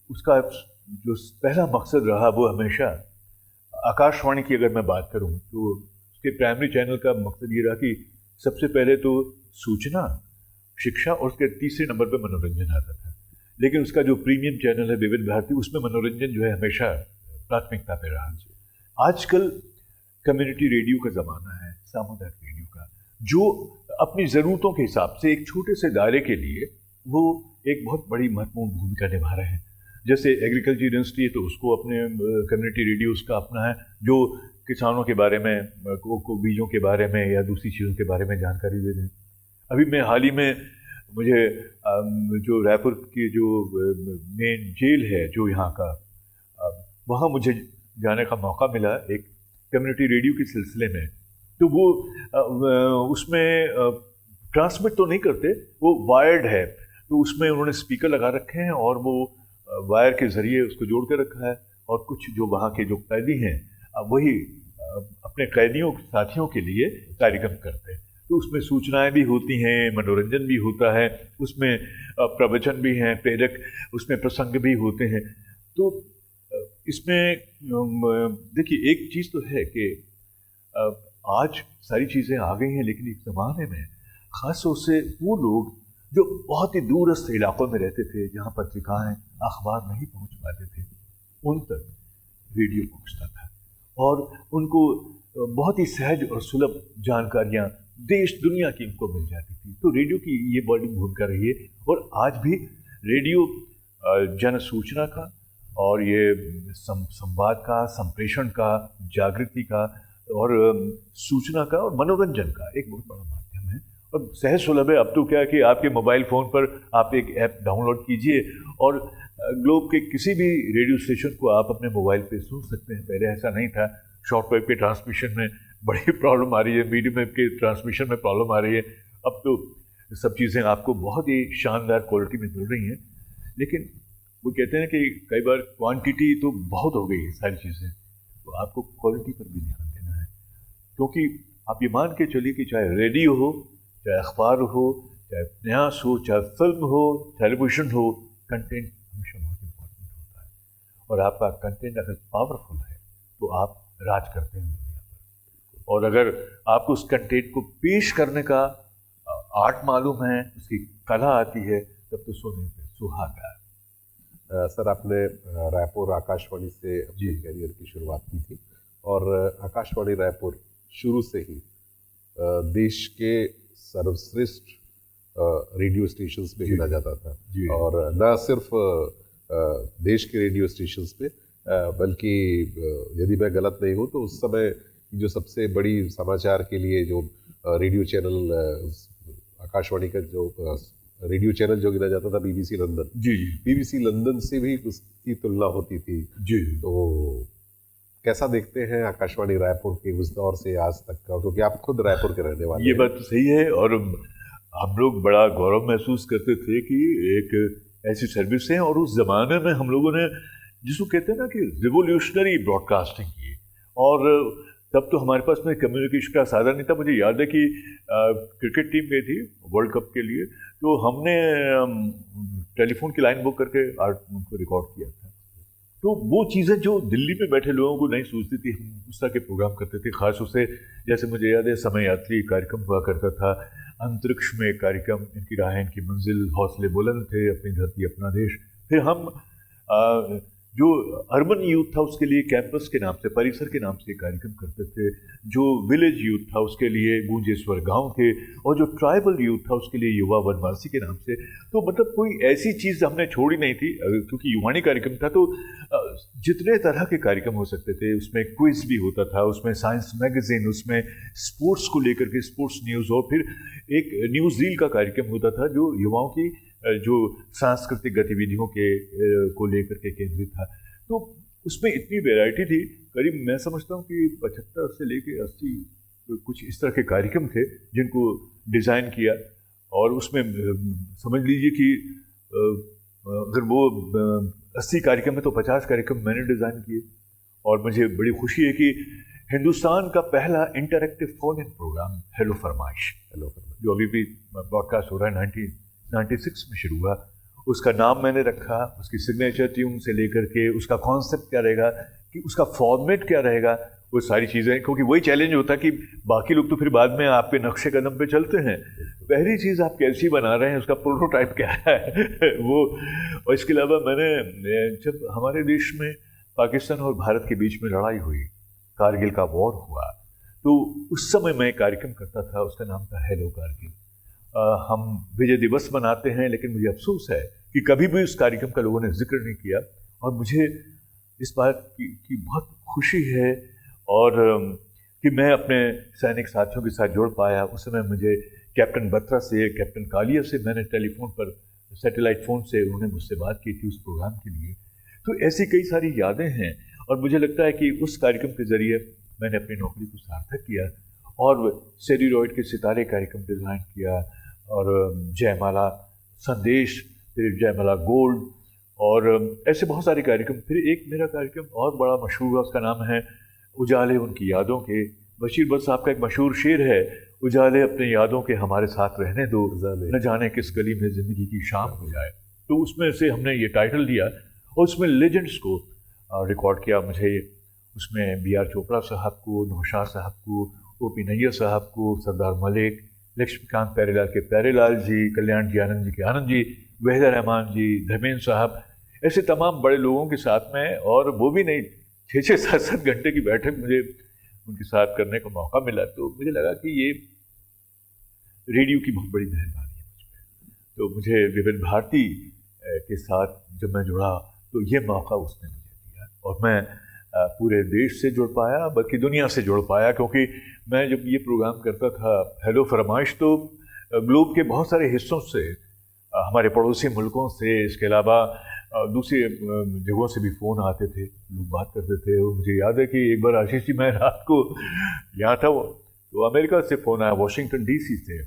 उसका जो पहला मकसद रहा वो हमेशा, आकाशवाणी की अगर मैं बात करूं तो उसके प्राइमरी चैनल का मकसद ये रहा कि सबसे पहले तो सूचना, शिक्षा, और उसके तीसरे नंबर पे मनोरंजन आता था। लेकिन उसका जो प्रीमियम चैनल है विविध भारती, उसमें मनोरंजन जो है हमेशा प्राथमिकता पे रहा। आजकल कम्युनिटी रेडियो का ज़माना है, सामुदायिक रेडियो का, जो अपनी ज़रूरतों के हिसाब से एक छोटे से दायरे के लिए वो एक बहुत बड़ी महत्वपूर्ण भूमिका निभा रहे हैं। जैसे एग्रीकल्चर यूनिवर्सिटी है तो उसको अपने कम्युनिटी रेडियो उसका अपना है, जो किसानों के बारे में, को बीजों के बारे में या दूसरी चीज़ों के बारे में जानकारी दे दें। अभी मैं हाल ही में, मुझे जो रायपुर की जो मेन जेल है जो यहाँ का, वहाँ मुझे जाने का मौका मिला एक कम्युनिटी रेडियो के सिलसिले में। तो वो उसमें ट्रांसमिट तो नहीं करते, वो वायर्ड है, तो उसमें उन्होंने स्पीकर लगा रखे हैं और वो वायर के ज़रिए उसको जोड़ के रखा है, और कुछ जो वहाँ के जो कैदी हैं वही अपने कैदियों साथियों के लिए कार्यक्रम करते हैं। तो उसमें सूचनाएं भी होती हैं, मनोरंजन भी होता है, उसमें प्रवचन भी हैं, प्रेरक उसमें प्रसंग भी होते हैं। तो इसमें देखिए, एक चीज़ तो है कि आज सारी चीज़ें आ गई हैं, लेकिन एक ज़माने में ख़ास तौर से वो लोग जो बहुत ही दूरस्थ इलाकों में रहते थे, जहाँ पत्रिकाएं, अखबार नहीं पहुँच पाते थे, उन तक रेडियो पहुँचता था और उनको बहुत ही सहज और सुलभ जानकारियाँ देश दुनिया की उनको मिल जाती थी। तो रेडियो की ये बड़ी भूमिका रही है, और आज भी रेडियो जन सूचना का और ये संवाद का, संप्रेषण का, जागृति का और सूचना का और मनोरंजन का एक बहुत बड़ा माध्यम है, और सहज सुलभ है। अब तो क्या है कि आपके मोबाइल फ़ोन पर आप एक ऐप डाउनलोड कीजिए और ग्लोब के किसी भी रेडियो स्टेशन को आप अपने मोबाइल पे सुन सकते हैं। पहले ऐसा नहीं था, शॉर्ट वेव के ट्रांसमिशन में बड़ी प्रॉब्लम आ रही है, मीडियम वेव के ट्रांसमिशन में प्रॉब्लम आ रही है। अब तो सब चीज़ें आपको बहुत ही शानदार क्वालिटी में मिल रही हैं, लेकिन वो कहते हैं कि कई बार क्वांटिटी तो बहुत हो गई है सारी चीज़ें, तो आपको क्वालिटी पर भी ध्यान देना है। क्योंकि आप ये मान के चलिए कि चाहे रेडियो हो, चाहे अखबार हो, चाहे उपन्यास हो, चाहे फिल्म हो, टेलीविज़न हो, कंटेंट हमेशा बहुत इम्पोर्टेंट होता है। और आपका कंटेंट अगर पावरफुल है तो आप राज करते हैं दुनिया पर, और अगर आपको उस कंटेंट को पेश करने का आर्ट मालूम है, उसकी कला आती है, तब तो सोने पे सुहागा। सर, आपने रायपुर आकाशवाणी से अपने करियर की शुरुआत की थी, और आकाशवाणी रायपुर शुरू से ही देश के सर्वश्रेष्ठ रेडियो स्टेशंस में गिना जाता था। और न सिर्फ देश के रेडियो स्टेशंस पे, बल्कि यदि मैं गलत नहीं हूँ तो उस समय जो सबसे बड़ी समाचार के लिए जो रेडियो चैनल आकाशवाणी का जो रेडियो चैनल जो गिना जाता था बीबीसी लंदन, जी जी बीबीसी लंदन से भी उसकी तुलना होती थी। जी। तो कैसा देखते हैं आकाशवाणी रायपुर के उस दौर से आज तक का, क्योंकि आप खुद रायपुर के रहने वाले ये हैं। बात तो सही है, और हम लोग बड़ा गौरव महसूस करते थे कि एक ऐसी सर्विस है, और उस जमाने में हम लोगों ने जिसको कहते हैं ना कि रिवोल्यूशनरी ब्रॉडकास्टिंग की। और तब तो हमारे पास में कम्युनिकेशन का साधन नहीं था। मुझे याद है कि क्रिकेट टीम गई थी वर्ल्ड कप के लिए, तो हमने टेलीफोन की लाइन बुक करके उनको रिकॉर्ड किया था। तो वो चीज़ें जो दिल्ली में बैठे लोगों को नहीं सूझती थी, हम उस तरह के प्रोग्राम करते थे। खास उससे जैसे मुझे याद है समय यात्री कार्यक्रम हुआ करता था, अंतरिक्ष में एक कार्यक्रम, इनकी राहें इनकी मंजिल, हौसले बुलंद थे, अपनी धरती अपना देश। फिर हम जो अर्बन यूथ था उसके लिए कैंपस के नाम से, परिसर के नाम से कार्यक्रम करते थे। जो विलेज यूथ था उसके लिए गूंजेश्वर गांव के, और जो ट्राइबल यूथ था उसके लिए युवा वनवासी के नाम से। तो मतलब कोई ऐसी चीज़ हमने छोड़ी नहीं थी, क्योंकि युवाणी कार्यक्रम था। तो जितने तरह के कार्यक्रम हो सकते थे, उसमें क्विज भी होता था, उसमें साइंस मैगजीन, उसमें स्पोर्ट्स को लेकर के स्पोर्ट्स न्यूज़, और फिर एक न्यूज़ रील का कार्यक्रम होता था जो युवाओं की जो सांस्कृतिक गतिविधियों के को लेकर के केंद्रित था। तो उसमें इतनी वैरायटी थी, करीब मैं समझता हूँ कि 75 से लेके 80 कुछ इस तरह के कार्यक्रम थे जिनको डिज़ाइन किया। और उसमें समझ लीजिए कि अगर वो 80 कार्यक्रम है तो 50 कार्यक्रम मैंने डिज़ाइन किए। और मुझे बड़ी खुशी है कि हिंदुस्तान का पहला interactive phone in program hello फरमाइश, जो अभी भी ब्रॉडकास्ट हो रहा है, 1996 में शुरू हुआ, उसका नाम मैंने रखा, उसकी सिग्नेचर ट्यून से लेकर के उसका कॉन्सेप्ट क्या रहेगा, कि उसका फॉर्मेट क्या रहेगा, वो सारी चीज़ें। क्योंकि वही चैलेंज होता कि बाकी लोग तो फिर बाद में आपके नक्शे कदम पे चलते हैं, पहली चीज़ आप कैसी बना रहे हैं, उसका प्रोटोटाइप क्या है वो। और इसके अलावा मैंने जब हमारे देश में पाकिस्तान और भारत के बीच में लड़ाई हुई, कारगिल का वॉर हुआ, तो उस समय मैं एक कार्यक्रम करता था, उसका नाम था हेलो कारगिल। हम विजय दिवस मनाते हैं, लेकिन मुझे अफसोस है कि कभी भी उस कार्यक्रम का लोगों ने जिक्र नहीं किया। और मुझे इस बात की बहुत खुशी है और कि मैं अपने सैनिक साथियों के साथ जुड़ पाया। उस समय मुझे कैप्टन बत्रा से, कैप्टन कालिया से मैंने टेलीफोन पर, सैटेलाइट फ़ोन से उन्होंने मुझसे बात की थी उस प्रोग्राम के लिए। तो ऐसी कई सारी यादें हैं, और मुझे लगता है कि उस कार्यक्रम के ज़रिए मैंने अपनी नौकरी को सार्थक किया। और सेल्यूलॉइड के सितारे कार्यक्रम डिज़ाइन किया, और जयमाला संदेश, फिर जयमाला गोल्ड, और ऐसे बहुत सारे कार्यक्रम। फिर एक मेरा कार्यक्रम और बड़ा मशहूर हुआ, उसका नाम है उजाले उनकी यादों के। बशीर बट साहब का एक मशहूर शेर है, उजाले अपने यादों के हमारे साथ रहने दो, न जाने किस गली में ज़िंदगी की शाम हो जाए। तो उसमें से हमने ये टाइटल दिया, और उसमें लेजेंड्स को रिकॉर्ड किया। मुझे उसमें बी आर चोपड़ा साहब को, नौशाद साहब को, ओ.पी. नैयर साहब को, सरदार मलिक, लक्ष्मीकांत प्यारेलाल के प्यारेलाल जी, कल्याण जी आनंद जी के आनंद जी, वहीदा रहमान जी, धर्मेंद्र साहब, ऐसे तमाम बड़े लोगों के साथ में। और वो भी नहीं, 6-6, 7-7 घंटे की बैठक मुझे उनके साथ करने का मौका मिला। तो मुझे लगा कि ये रेडियो की बहुत बड़ी मेहरबानी है मुझ पर। तो मुझे विभिन्न भारती के साथ जब मैं जुड़ा तो ये मौका उसने मुझे दिया, और मैं पूरे देश से जुड़ पाया, बल्कि दुनिया से जुड़ पाया। क्योंकि मैं जब ये प्रोग्राम करता था हेलो फरमाइश, तो ग्लोब के बहुत सारे हिस्सों से, हमारे पड़ोसी मुल्कों से, इसके अलावा दूसरी जगहों से भी फ़ोन आते थे, लोग बात करते थे। और मुझे याद है कि एक बार आशीष जी, मैं रात को यहाँ था, तो अमेरिका से फ़ोन आया, वाशिंगटन DC से,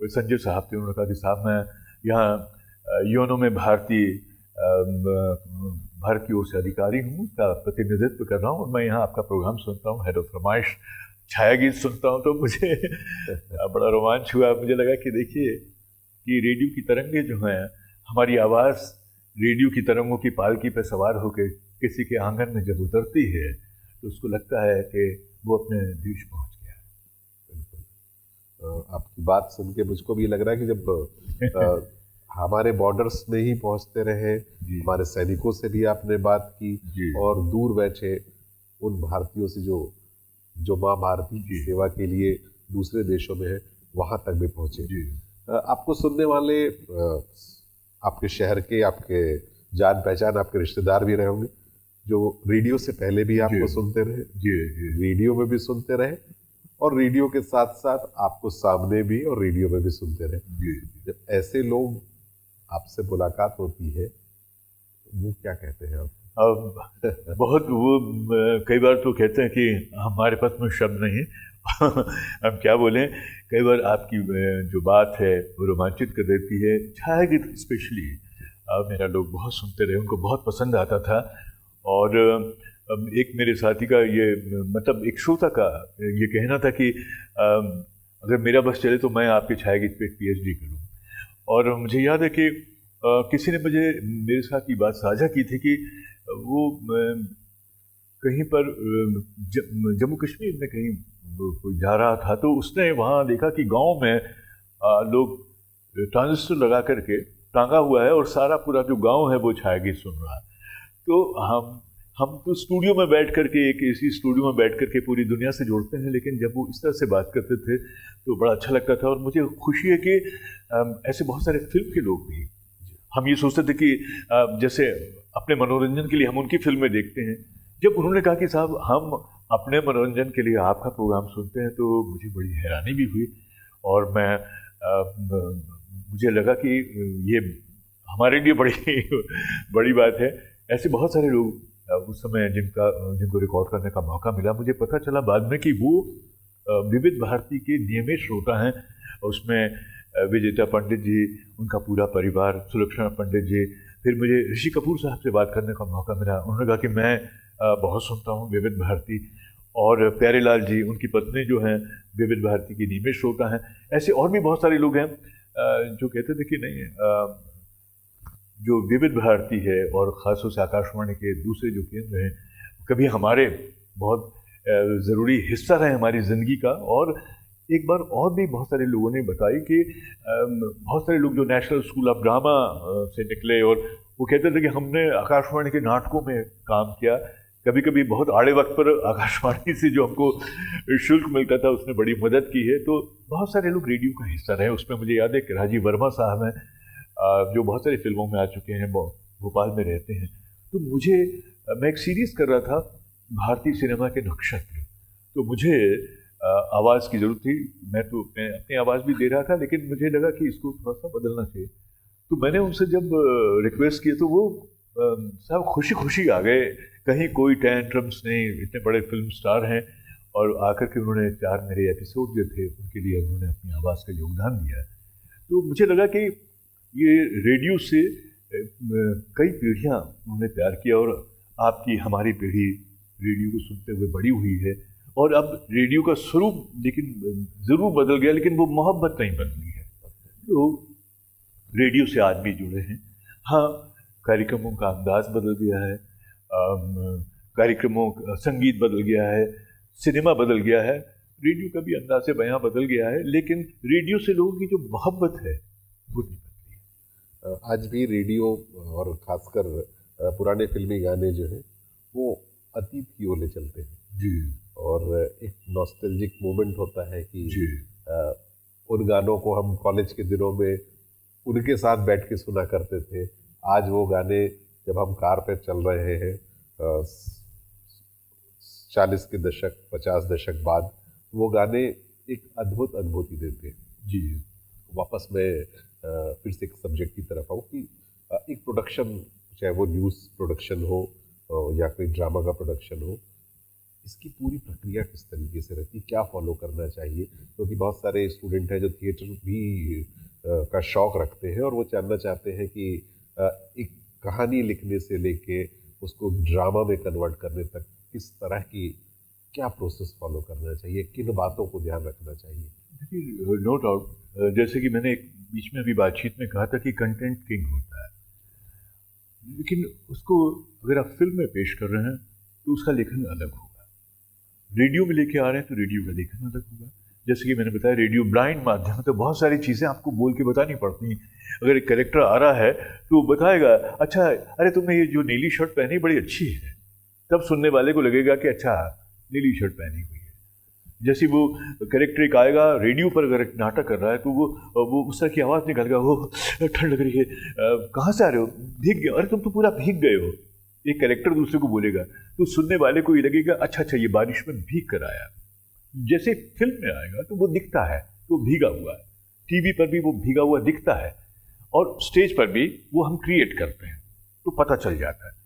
संजय साहब थे। उन्होंने कहा कि साहब मैं यहाँ यूएनओ में भारत की ओर से अधिकारी हूँ, उसका प्रतिनिधित्व कर रहा हूँ, और मैं यहाँ आपका प्रोग्राम सुनता हूँ, हेलो फरमाइश छाया गीत सुनता हूँ। तो मुझे बड़ा रोमांच हुआ। मुझे लगा कि देखिए कि रेडियो की तरंगें जो हैं, हमारी आवाज़ रेडियो की तरंगों की पालकी पर सवार होकर किसी के आंगन में जब उतरती है, तो उसको लगता है कि वो अपने देश पहुँच गया है। बिल्कुल, आपकी बात सुन के मुझको भी लग रहा है कि जब हमारे बॉर्डर्स में ही पहुंचते रहे, हमारे सैनिकों से भी आपने बात की, और दूर बैठे उन भारतीयों से जो माँ भारती की सेवा के लिए दूसरे देशों में है, वहाँ तक भी पहुँचे। आपको सुनने वाले आपके शहर के, आपके जान पहचान, आपके रिश्तेदार भी रहे होंगे, जो रेडियो से पहले भी आपको सुनते रहे, रेडियो में भी सुनते रहे, और रेडियो के साथ साथ आपको सामने भी और रेडियो में भी सुनते रहे। जी। जब ऐसे लोग आपसे मुलाकात होती है तो वो क्या कहते हैं आप? अब बहुत वो कई बार तो कहते हैं कि हमारे पास में शब्द नहीं हम क्या बोलें। कई बार आपकी जो बात है वो रोमांचित कर देती है। छायागीत स्पेशली मेरा लोग बहुत सुनते रहे, उनको बहुत पसंद आता था। और एक मेरे साथी का ये मतलब एक श्रोता का ये कहना था कि अगर मेरा बस चले तो मैं आपके छायागीत पे PhD करूं। और मुझे याद है कि किसी ने मुझे मेरे साथ ये बात साझा की थी कि वो कहीं पर जम्मू कश्मीर में कहीं कोई जा रहा था, तो उसने वहाँ देखा कि गांव में लोग ट्रांजिस्टर लगा करके टांगा हुआ है और सारा पूरा जो गांव है वो छायागीत सुन रहा है। तो हम तो स्टूडियो में बैठ करके, एक ऐसी स्टूडियो में बैठ करके पूरी दुनिया से जोड़ते हैं, लेकिन जब वो इस तरह से बात करते थे तो बड़ा अच्छा लगता था। और मुझे खुशी है कि ऐसे बहुत सारे फिल्म के लोग भी, हम ये सोचते थे कि जैसे अपने मनोरंजन के लिए हम उनकी फिल्में देखते हैं, जब उन्होंने कहा कि साहब हम अपने मनोरंजन के लिए आपका प्रोग्राम सुनते हैं, तो मुझे बड़ी हैरानी भी हुई। और मुझे लगा कि ये हमारे लिए बड़ी बड़ी बात है। ऐसे बहुत सारे लोग उस समय जिनको रिकॉर्ड करने का मौका मिला। मुझे पता चला बाद में कि वो विविध भारती के नियमित श्रोता हैं। उसमें विजेता पंडित जी, उनका पूरा परिवार, सुलक्षणा पंडित जी, फिर मुझे ऋषि कपूर साहब से बात करने का मौका मिला। उन्होंने कहा कि मैं बहुत सुनता हूँ विविध भारती। और प्यारेलाल जी, उनकी पत्नी जो हैं विविध भारती की नियमित श्रोता हैं। ऐसे और भी बहुत सारे लोग हैं जो कहते थे कि नहीं, जो विविध भारती है और ख़ासतौर से आकाशवाणी के दूसरे जो केंद्र हैं, कभी हमारे बहुत ज़रूरी हिस्सा रहे हमारी ज़िंदगी का। और एक बार और भी बहुत सारे लोगों ने बताई कि बहुत सारे लोग जो नेशनल स्कूल ऑफ ड्रामा से निकले और वो कहते थे कि हमने आकाशवाणी के नाटकों में काम किया। कभी कभी बहुत आड़े वक्त पर आकाशवाणी से जो हमको शुल्क मिलता था उसने बड़ी मदद की है। तो बहुत सारे लोग रेडियो का हिस्सा रहे। उसमें मुझे याद है कि राजीव वर्मा साहब हैं, जो बहुत सारी फिल्मों में आ चुके हैं, भोपाल में रहते हैं। तो मैं एक सीरीज़ कर रहा था भारतीय सिनेमा के नक्षत्र, तो मुझे आवाज़ की ज़रूरत थी। मैं तो अपनी आवाज़ भी दे रहा था, लेकिन मुझे लगा कि इसको थोड़ा सा बदलना चाहिए। तो मैंने उनसे जब रिक्वेस्ट किया तो वो सब खुशी खुशी आ गए, कहीं कोई टेंट्रम्स नहीं, इतने बड़े फिल्म स्टार हैं। और आकर के उन्होंने 4 मेरे एपिसोड जो थे उनके लिए उन्होंने अपनी आवाज़ का योगदान दिया है। तो मुझे लगा कि ये रेडियो से कई पीढ़ियाँ उन्होंने प्यार किया और आपकी हमारी पीढ़ी रेडियो को सुनते हुए बड़ी हुई है। और अब रेडियो का स्वरूप लेकिन ज़रूर बदल गया, लेकिन वो मोहब्बत नहीं बदली है। तो रेडियो से आज भी जुड़े हैं। हाँ, कार्यक्रमों का अंदाज बदल गया है, कार्यक्रमों का संगीत बदल गया है, सिनेमा बदल गया है, रेडियो का भी अंदाज से बयां बदल गया है, लेकिन रेडियो से लोगों की जो मोहब्बत है वो नहीं बदली। आज भी रेडियो और खासकर पुराने फिल्मी गाने जो हैं वो अतीत की ओर ले चलते हैं जी। और एक नॉस्टैल्जिक मोमेंट होता है कि जी। उन गानों को हम कॉलेज के दिनों में उनके साथ बैठ के सुना करते थे। आज वो गाने जब हम कार पे चल रहे हैं 40 के दशक 50 दशक बाद, वो गाने एक अद्भुत अनुभूति देते हैं। जी। वापस मैं फिर से एक सब्जेक्ट की तरफ आऊँ कि एक प्रोडक्शन, चाहे वो न्यूज़ प्रोडक्शन हो या कोई ड्रामा का प्रोडक्शन हो, इसकी पूरी प्रक्रिया किस तरीके से रहती है, क्या फॉलो करना चाहिए? क्योंकि बहुत सारे स्टूडेंट हैं जो थिएटर भी का शौक़ रखते हैं और वो जानना चाहते हैं कि एक कहानी लिखने से लेके उसको ड्रामा में कन्वर्ट करने तक किस तरह की क्या प्रोसेस फॉलो करना चाहिए, किन बातों को ध्यान रखना चाहिए? देखिए, नो डाउट, जैसे कि मैंने एक बीच में भी बातचीत में कहा था कि कंटेंट किंग होता है, लेकिन उसको अगर आप फिल्म में पेश कर रहे हैं तो उसका लेखन अलग होगा। रेडियो में लेके आ रहे हैं तो रेडियो का लेखन अलग होगा। जैसे कि मैंने बताया, रेडियो ब्लाइंड माध्यम है, तो बहुत सारी चीज़ें आपको बोल के बतानी पड़ती हैं। अगर एक कैरेक्टर आ रहा है तो वो बताएगा, अच्छा अरे तुमने ये जो नीली शर्ट पहनी बड़ी अच्छी है, तब सुनने वाले को लगेगा कि अच्छा नीली शर्ट पहनी हुई है। जैसे वो कैरेक्टर एक आएगा रेडियो पर, अगर एक नाटक कर रहा है तो वो उस तरह की आवाज़ निकालेगा, वो ठंड लग रही है, कहाँ से आ रहे हो, भीग गए, अरे तुम तो पूरा भीग गए हो। एक कैरेक्टर दूसरे को बोलेगा तो सुनने वाले को ये लगेगा अच्छा ये बारिश में भीग कर आया। जैसे फिल्म में आएगा तो वो दिखता है, तो भीगा हुआ है, टीवी पर भी वो भीगा हुआ दिखता है, और स्टेज पर भी वो हम क्रिएट करते हैं, तो पता चल जाता है।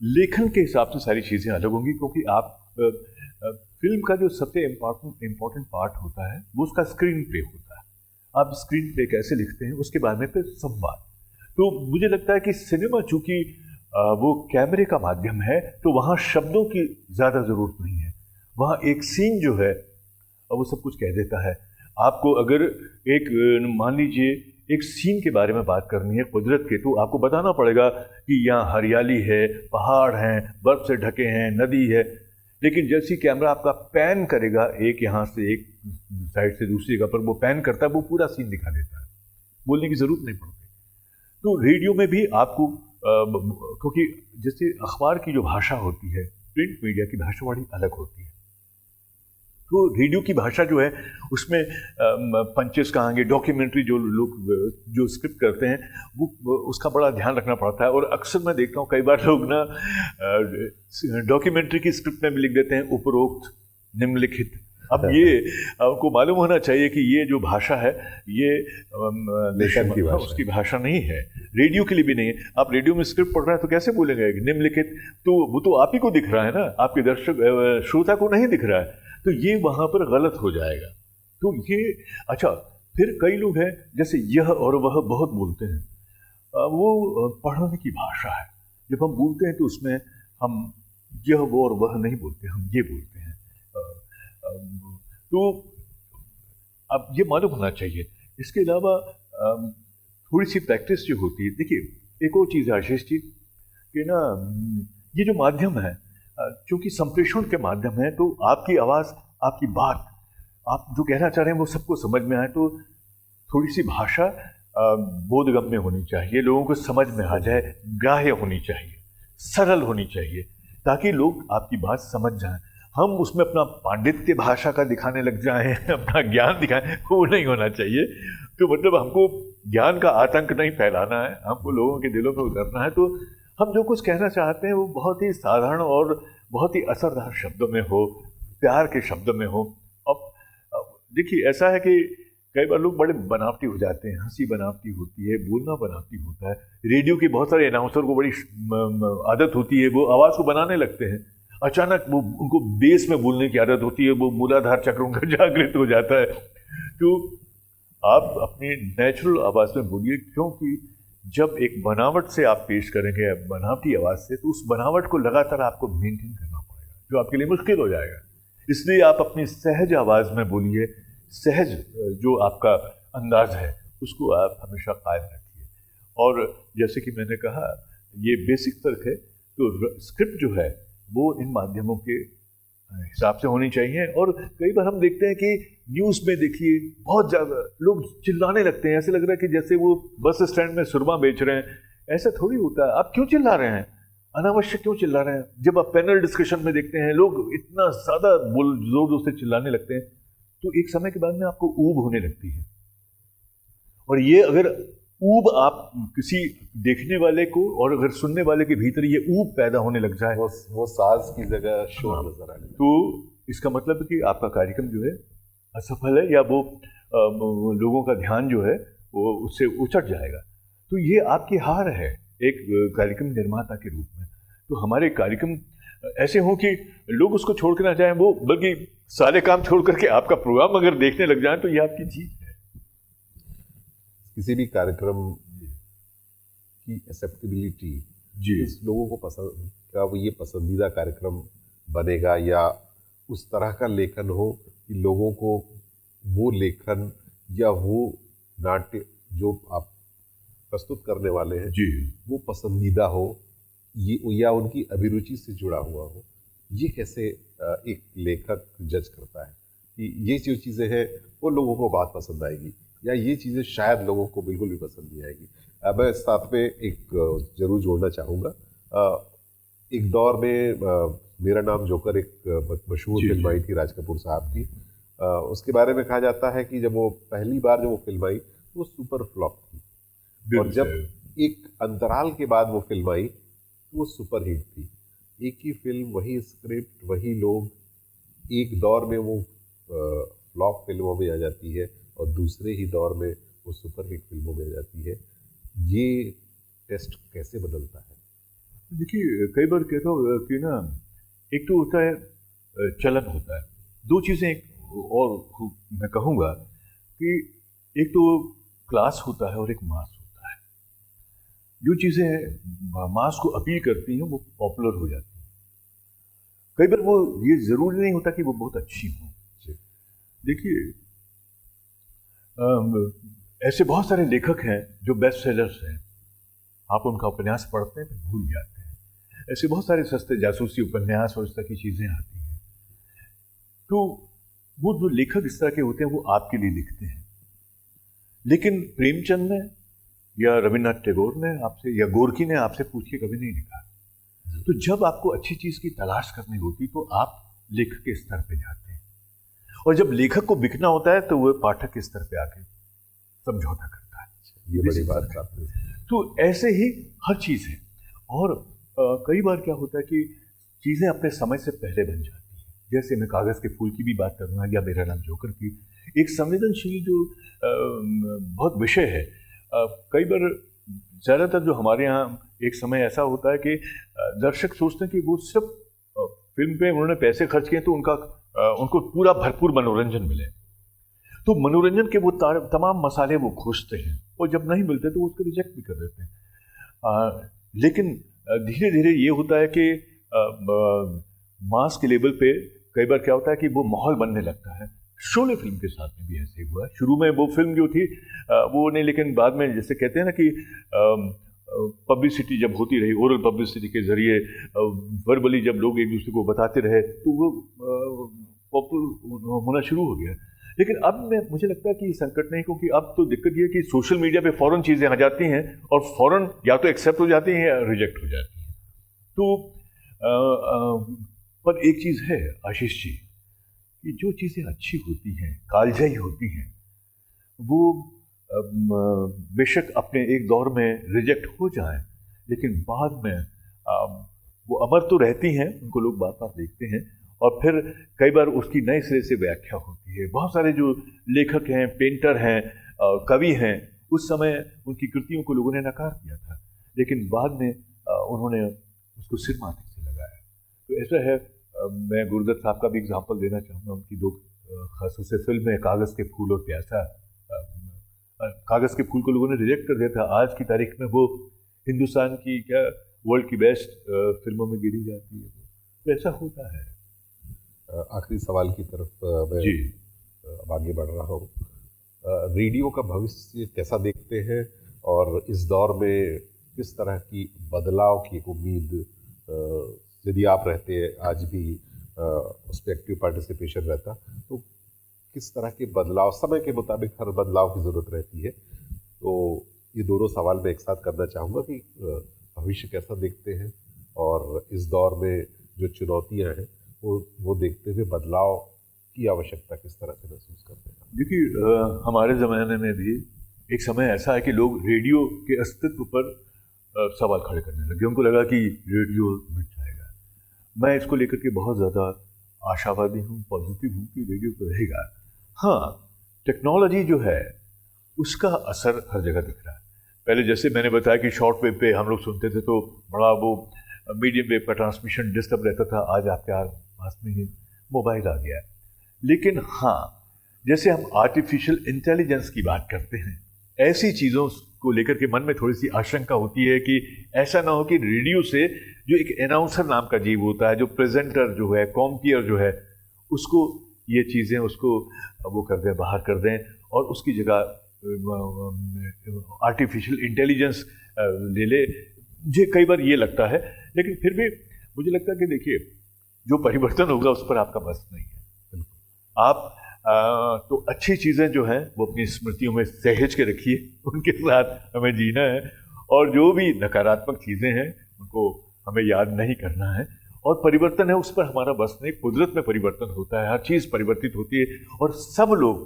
लेखन के हिसाब से सारी चीज़ें अलग होंगी, क्योंकि आप फिल्म का जो सबसे इम्पोर्टेंट पार्ट होता है वो उसका स्क्रीन प्ले होता है। आप स्क्रीन प्ले कैसे लिखते हैं उसके बारे में फिर संवाद। तो मुझे लगता है कि सिनेमा चूंकि वो कैमरे का माध्यम है, तो वहाँ शब्दों की ज़्यादा ज़रूरत नहीं है। वहाँ एक सीन जो है वो सब कुछ कह देता है। आपको अगर एक मान लीजिए एक सीन के बारे में बात करनी है कुदरत के, तो आपको बताना पड़ेगा कि यहाँ हरियाली है, पहाड़ हैं, बर्फ से ढके हैं, नदी है। लेकिन जैसे ही कैमरा आपका पैन करेगा एक यहाँ से एक साइड से दूसरी जगह पर वो पैन करता है, वो पूरा सीन दिखा देता है, बोलने की ज़रूरत नहीं पड़ती। तो रेडियो में भी आपको क्योंकि जैसे अखबार की जो भाषा होती है, प्रिंट मीडिया की भाषा बड़ी अलग होती है। तो रेडियो की भाषा जो है उसमें पंचेस कहांगे, डॉक्यूमेंट्री जो लोग जो स्क्रिप्ट करते हैं वो उसका बड़ा ध्यान रखना पड़ता है। और अक्सर मैं देखता हूँ कई बार लोग ना डॉक्यूमेंट्री की स्क्रिप्ट में भी लिख देते हैं उपरोक्त निम्नलिखित। अब ये आपको मालूम होना चाहिए कि ये जो भाषा है ये लेखन की भाषा उसकी भाषा नहीं है, रेडियो के लिए भी नहीं है। आप रेडियो में स्क्रिप्ट पढ़ रहे हैं तो कैसे बोलेंगे निम्नलिखित, तो वो तो आप ही को दिख रहा है ना, आपके दर्शक श्रोता को नहीं दिख रहा है, तो ये वहाँ पर गलत हो जाएगा। तो ये अच्छा, फिर कई लोग हैं जैसे यह और वह बहुत बोलते हैं, वो पढ़ने की भाषा है। जब हम बोलते हैं तो उसमें हम यह वो और वह नहीं बोलते, हम ये बोलते हैं। तो अब ये मालूम होना चाहिए। इसके अलावा थोड़ी सी प्रैक्टिस जो होती है, देखिए एक और चीज़ है आशीष जी कि ना ये जो माध्यम है, क्योंकि संप्रेषण के माध्यम है, तो आपकी आवाज़, आपकी बात, आप जो कहना चाह रहे हैं वो सबको समझ में आए, तो थोड़ी सी भाषा बोधगम्य होनी चाहिए, लोगों को समझ में आ जाए, ग्राह्य होनी चाहिए, सरल होनी चाहिए, ताकि लोग आपकी बात समझ जाएं। हम उसमें अपना पांडित्य भाषा का दिखाने लग जाएं, अपना ज्ञान दिखाएं, वो नहीं होना चाहिए। तो मतलब हमको ज्ञान का आतंक नहीं फैलाना है, हमको लोगों के दिलों में उतरना है। तो हम जो कुछ कहना चाहते हैं वो बहुत ही साधारण और बहुत ही असरदार शब्दों में हो, प्यार के शब्दों में हो। अब देखिए ऐसा है कि कई बार लोग बड़े बनावटी हो जाते हैं, हंसी बनावटी होती है, बोलना बनावटी होता है। रेडियो के बहुत सारे अनाउंसर को बड़ी आदत होती है, वो आवाज़ को बनाने लगते हैं, अचानक वो उनको बेस में बोलने की आदत होती है, वो मूलाधार चक्र उनका जागृत हो जाता है। तो आप अपनी नेचुरल आवाज़ में बोलिए, क्योंकि जब एक बनावट से आप पेश करेंगे, बनावटी आवाज़ से, तो उस बनावट को लगातार आपको मेंटेन करना पड़ेगा, जो आपके लिए मुश्किल हो जाएगा। इसलिए आप अपनी सहज आवाज़ में बोलिए, सहज जो आपका अंदाज है उसको आप हमेशा कायम रखिए। और जैसे कि मैंने कहा, ये बेसिक फर्क है। तो स्क्रिप्ट जो है वो इन माध्यमों के हिसाब से होनी चाहिए। और कई बार हम देखते हैं कि न्यूज़ में देखिए बहुत ज़्यादा लोग चिल्लाने लगते हैं, ऐसे लग रहा है कि जैसे वो बस स्टैंड में सुरमा बेच रहे हैं। ऐसा थोड़ी होता है। आप क्यों चिल्ला रहे हैं, अनावश्यक क्यों चिल्ला रहे हैं? जब आप पैनल डिस्कशन में देखते हैं लोग इतना ज़्यादा जोर जोर से चिल्लाने लगते हैं, तो एक समय के बाद में आपको ऊब होने लगती है। और ये अगर ऊब आप किसी देखने वाले को और अगर सुनने वाले के भीतर ये ऊब पैदा होने लग जाए, वो साज की जगह शोर नजर आने लगे, तो इसका मतलब है कि आपका कार्यक्रम जो है असफल है, या वो लोगों का ध्यान जो है वो उससे उचट जाएगा। तो ये आपकी हार है एक कार्यक्रम निर्माता के रूप में। तो हमारे कार्यक्रम ऐसे हों कि लोग उसको छोड़ कर ना जाएं, वो बल्कि सारे काम छोड़ करके आपका प्रोग्राम अगर देखने लग जाएं, तो ये आपकी जीत है। किसी भी कार्यक्रम की एक्सेप्टेबिलिटी जी, लोगों को पसंद का, वो ये पसंदीदा कार्यक्रम बनेगा या उस तरह का लेखन हो कि लोगों को वो लेखन या वो नाट्य जो आप प्रस्तुत करने वाले हैं जी, वो पसंदीदा हो, ये या उनकी अभिरुचि से जुड़ा हुआ हो। ये कैसे एक लेखक जज करता है कि ये जो चीज़ें हैं वो लोगों को बात पसंद आएगी या ये चीज़ें शायद लोगों को बिल्कुल भी पसंद नहीं आएगी। मैं इस साथ में एक जरूर जोड़ना चाहूँगा। एक दौर में मेरा नाम जोकर एक मशहूर फिल्म आई थी राज कपूर साहब की। उसके बारे में कहा जाता है कि जब वो पहली बार जब वो फिल्म आई वो सुपर फ्लॉप थी, और जब एक अंतराल के बाद वो फिल्म आई वो सुपर हिट थी। एक ही फिल्म, वही स्क्रिप्ट, वही लोग, एक दौर में वो फ्लॉप फिल्मों में आ जाती है और दूसरे ही दौर में वो सुपरहिट फिल्मों में आ जाती है। ये टेस्ट कैसे बदलता है? देखिए, कई बार कहता हूँ कि ना, एक तो होता है चलन होता है, दो चीज़ें और मैं कहूँगा कि एक तो क्लास होता है और एक मास होता है। जो चीज़ें मास को अपील करती हैं वो पॉपुलर हो जाती हैं। कई बार वो ये ज़रूरी नहीं होता कि वो बहुत अच्छी हो। देखिए, ऐसे बहुत सारे लेखक हैं जो बेस्ट सेलर्स हैं, आप उनका उपन्यास पढ़ते हैं फिर भूल जाते हैं। ऐसे बहुत सारे सस्ते जासूसी उपन्यास और इस तरह की चीज़ें आती हैं। तो वो जो लेखक इस तरह के होते हैं वो आपके लिए लिखते हैं। लेकिन प्रेमचंद ने या रविन्द्रनाथ टैगोर ने आपसे या गोरकी ने आपसे पूछ के कभी नहीं लिखा। तो जब आपको अच्छी चीज़ की तलाश करनी होती तो आप लेखक के स्तर पे जाते हैं, और जब लेखक को बिकना होता है तो वो पाठक के स्तर पे आके समझौता करता है। ये बड़ी बात आपने। तो ऐसे ही हर चीज़ है। और कई बार क्या होता है कि चीज़ें अपने समय से पहले बन जाती हैं। जैसे मैं कागज़ के फूल की भी बात करूँगा या मेरा नाम जोकर की, एक संवेदनशील जो बहुत विषय है। कई बार ज़्यादातर जो हमारे यहाँ एक समय ऐसा होता है कि दर्शक सोचते हैं कि वो सिर्फ फिल्म पे उन्होंने पैसे खर्च किए तो उनको पूरा भरपूर मनोरंजन मिले। तो मनोरंजन के वो तमाम मसाले वो खोजते हैं, और जब नहीं मिलते तो वो उसको रिजेक्ट भी कर देते हैं। लेकिन धीरे धीरे ये होता है कि मास के लेवल पे कई बार क्या होता है कि वो माहौल बनने लगता है। शोले फिल्म के साथ में भी ऐसे ही हुआ है। शुरू में वो फिल्म जो थी वो नहीं, लेकिन बाद में जैसे कहते हैं ना कि पब्लिसिटी जब होती रही, ओरल पब्लिसिटी के जरिए वर्बली जब लोग एक दूसरे को बताते रहे तो वो पॉपुलर होना शुरू हो गया। लेकिन अब मुझे लगता है कि संकट नहीं, क्योंकि अब तो दिक्कत ये है कि सोशल मीडिया पे फ़ौरन चीज़ें आ जाती हैं और फ़ौरन या तो एक्सेप्ट हो जाती हैं या रिजेक्ट हो जाती हैं। तो पर एक चीज़ है आशीष जी, कि जो चीज़ें अच्छी होती हैं, कालजयी होती हैं, वो बेशक अपने एक दौर में रिजेक्ट हो जाएं, लेकिन बाद में वो अमर तो रहती हैं, उनको लोग बार बार देखते हैं, और फिर कई बार उसकी नए सिरे से व्याख्या होती है। बहुत सारे जो लेखक हैं, पेंटर हैं, कवि हैं, उस समय उनकी कृतियों को लोगों ने नकार दिया था, लेकिन बाद में उन्होंने उसको सिर माथे से लगाया। तो ऐसा है। मैं गुरुदत्त साहब का भी एग्जाम्पल देना चाहूँगा। उनकी दो खासूस फिल्म है, कागज़ के फूल और प्यासा। कागज़ के फूल को लोगों ने रिजेक्ट कर दिया था, आज की तारीख में वो हिंदुस्तान की क्या वर्ल्ड की बेस्ट फिल्मों में गिनी जाती है। तो ऐसा होता है। आखिरी सवाल की तरफ मैं अब आगे बढ़ रहा हूँ। रेडियो का भविष्य कैसा देखते हैं, और इस दौर में किस तरह की बदलाव की एक उम्मीद, यदि आप रहते आज भी उस पर एक्टिव पार्टिसिपेशन रहता, तो किस तरह के बदलाव, समय के मुताबिक हर बदलाव की ज़रूरत रहती है। तो ये दोनों सवाल मैं एक साथ करना चाहूँगा कि भविष्य कैसा देखते हैं, और इस दौर में जो चुनौतियाँ हैं वो देखते हुए बदलाव की आवश्यकता किस तरह से महसूस करते हैं। देखिए, हमारे ज़माने में भी एक समय ऐसा है कि लोग रेडियो के अस्तित्व पर सवाल खड़े करने लगे। उनको लगा कि रेडियो मिट जाएगा। मैं इसको लेकर के बहुत ज़्यादा आशावादी हूँ, पॉजिटिव हूँ कि रेडियो तो रहेगा। हाँ, टेक्नोलॉजी जो है उसका असर हर जगह दिख रहा है। पहले जैसे मैंने बताया कि शॉर्ट वेव पे हम लोग सुनते थे तो बड़ा वो मीडियम वेव का ट्रांसमिशन डिस्टर्ब रहता था। आज आपके पास में ही मोबाइल आ गया है। लेकिन हाँ, जैसे हम आर्टिफिशियल इंटेलिजेंस की बात करते हैं, ऐसी चीज़ों को लेकर के मन में थोड़ी सी आशंका होती है कि ऐसा ना हो कि रेडियो से जो एक अनाउंसर नाम का जीव होता है, जो प्रेजेंटर जो है, कॉम्पियर जो है, उसको ये चीज़ें उसको वो कर दें, बाहर कर दें, और उसकी जगह आर्टिफिशियल इंटेलिजेंस ले ले। मुझे कई बार ये लगता है, लेकिन फिर भी मुझे लगता है कि देखिए, जो परिवर्तन होगा उस पर आपका बस नहीं है। आप तो अच्छी चीज़ें जो हैं वो अपनी स्मृतियों में सहेज के रखिए, उनके साथ हमें जीना है, और जो भी नकारात्मक चीज़ें हैं उनको हमें याद नहीं करना है। और परिवर्तन है उस पर हमारा बस नहीं। कुदरत में परिवर्तन होता है, हर चीज़ परिवर्तित होती है, और सब लोग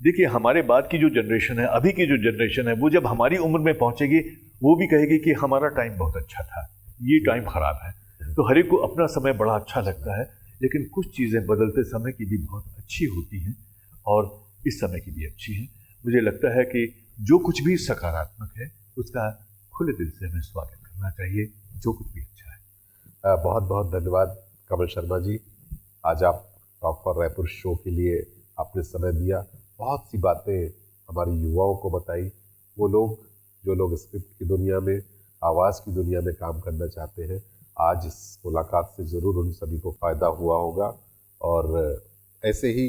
देखिए, हमारे बाद की जो जनरेशन है, अभी की जो जनरेशन है, वो जब हमारी उम्र में पहुंचेगी वो भी कहेगी कि हमारा टाइम बहुत अच्छा था, ये टाइम खराब है। तो हर एक को अपना समय बड़ा अच्छा लगता है, लेकिन कुछ चीज़ें बदलते समय की भी बहुत अच्छी होती हैं और इस समय की भी अच्छी हैं। मुझे लगता है कि जो कुछ भी सकारात्मक है उसका खुले दिल से हमें स्वागत करना चाहिए, जो कुछ भी अच्छा है। बहुत बहुत धन्यवाद कमल शर्मा जी। आज आप टॉक फॉर रायपुर शो के लिए आपने समय दिया, बहुत सी बातें हमारे युवाओं को बताई। वो लोग जो लोग स्क्रिप्ट की दुनिया में, आवाज़ की दुनिया में काम करना चाहते हैं, आज इस मुलाकात से ज़रूर उन सभी को फ़ायदा हुआ होगा। और ऐसे ही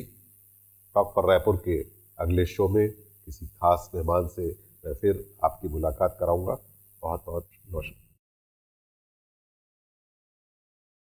टॉक फॉर रायपुर के अगले शो में किसी खास मेहमान से मैं फिर आपकी मुलाकात कराऊंगा। बहुत बहुत नमस्कार।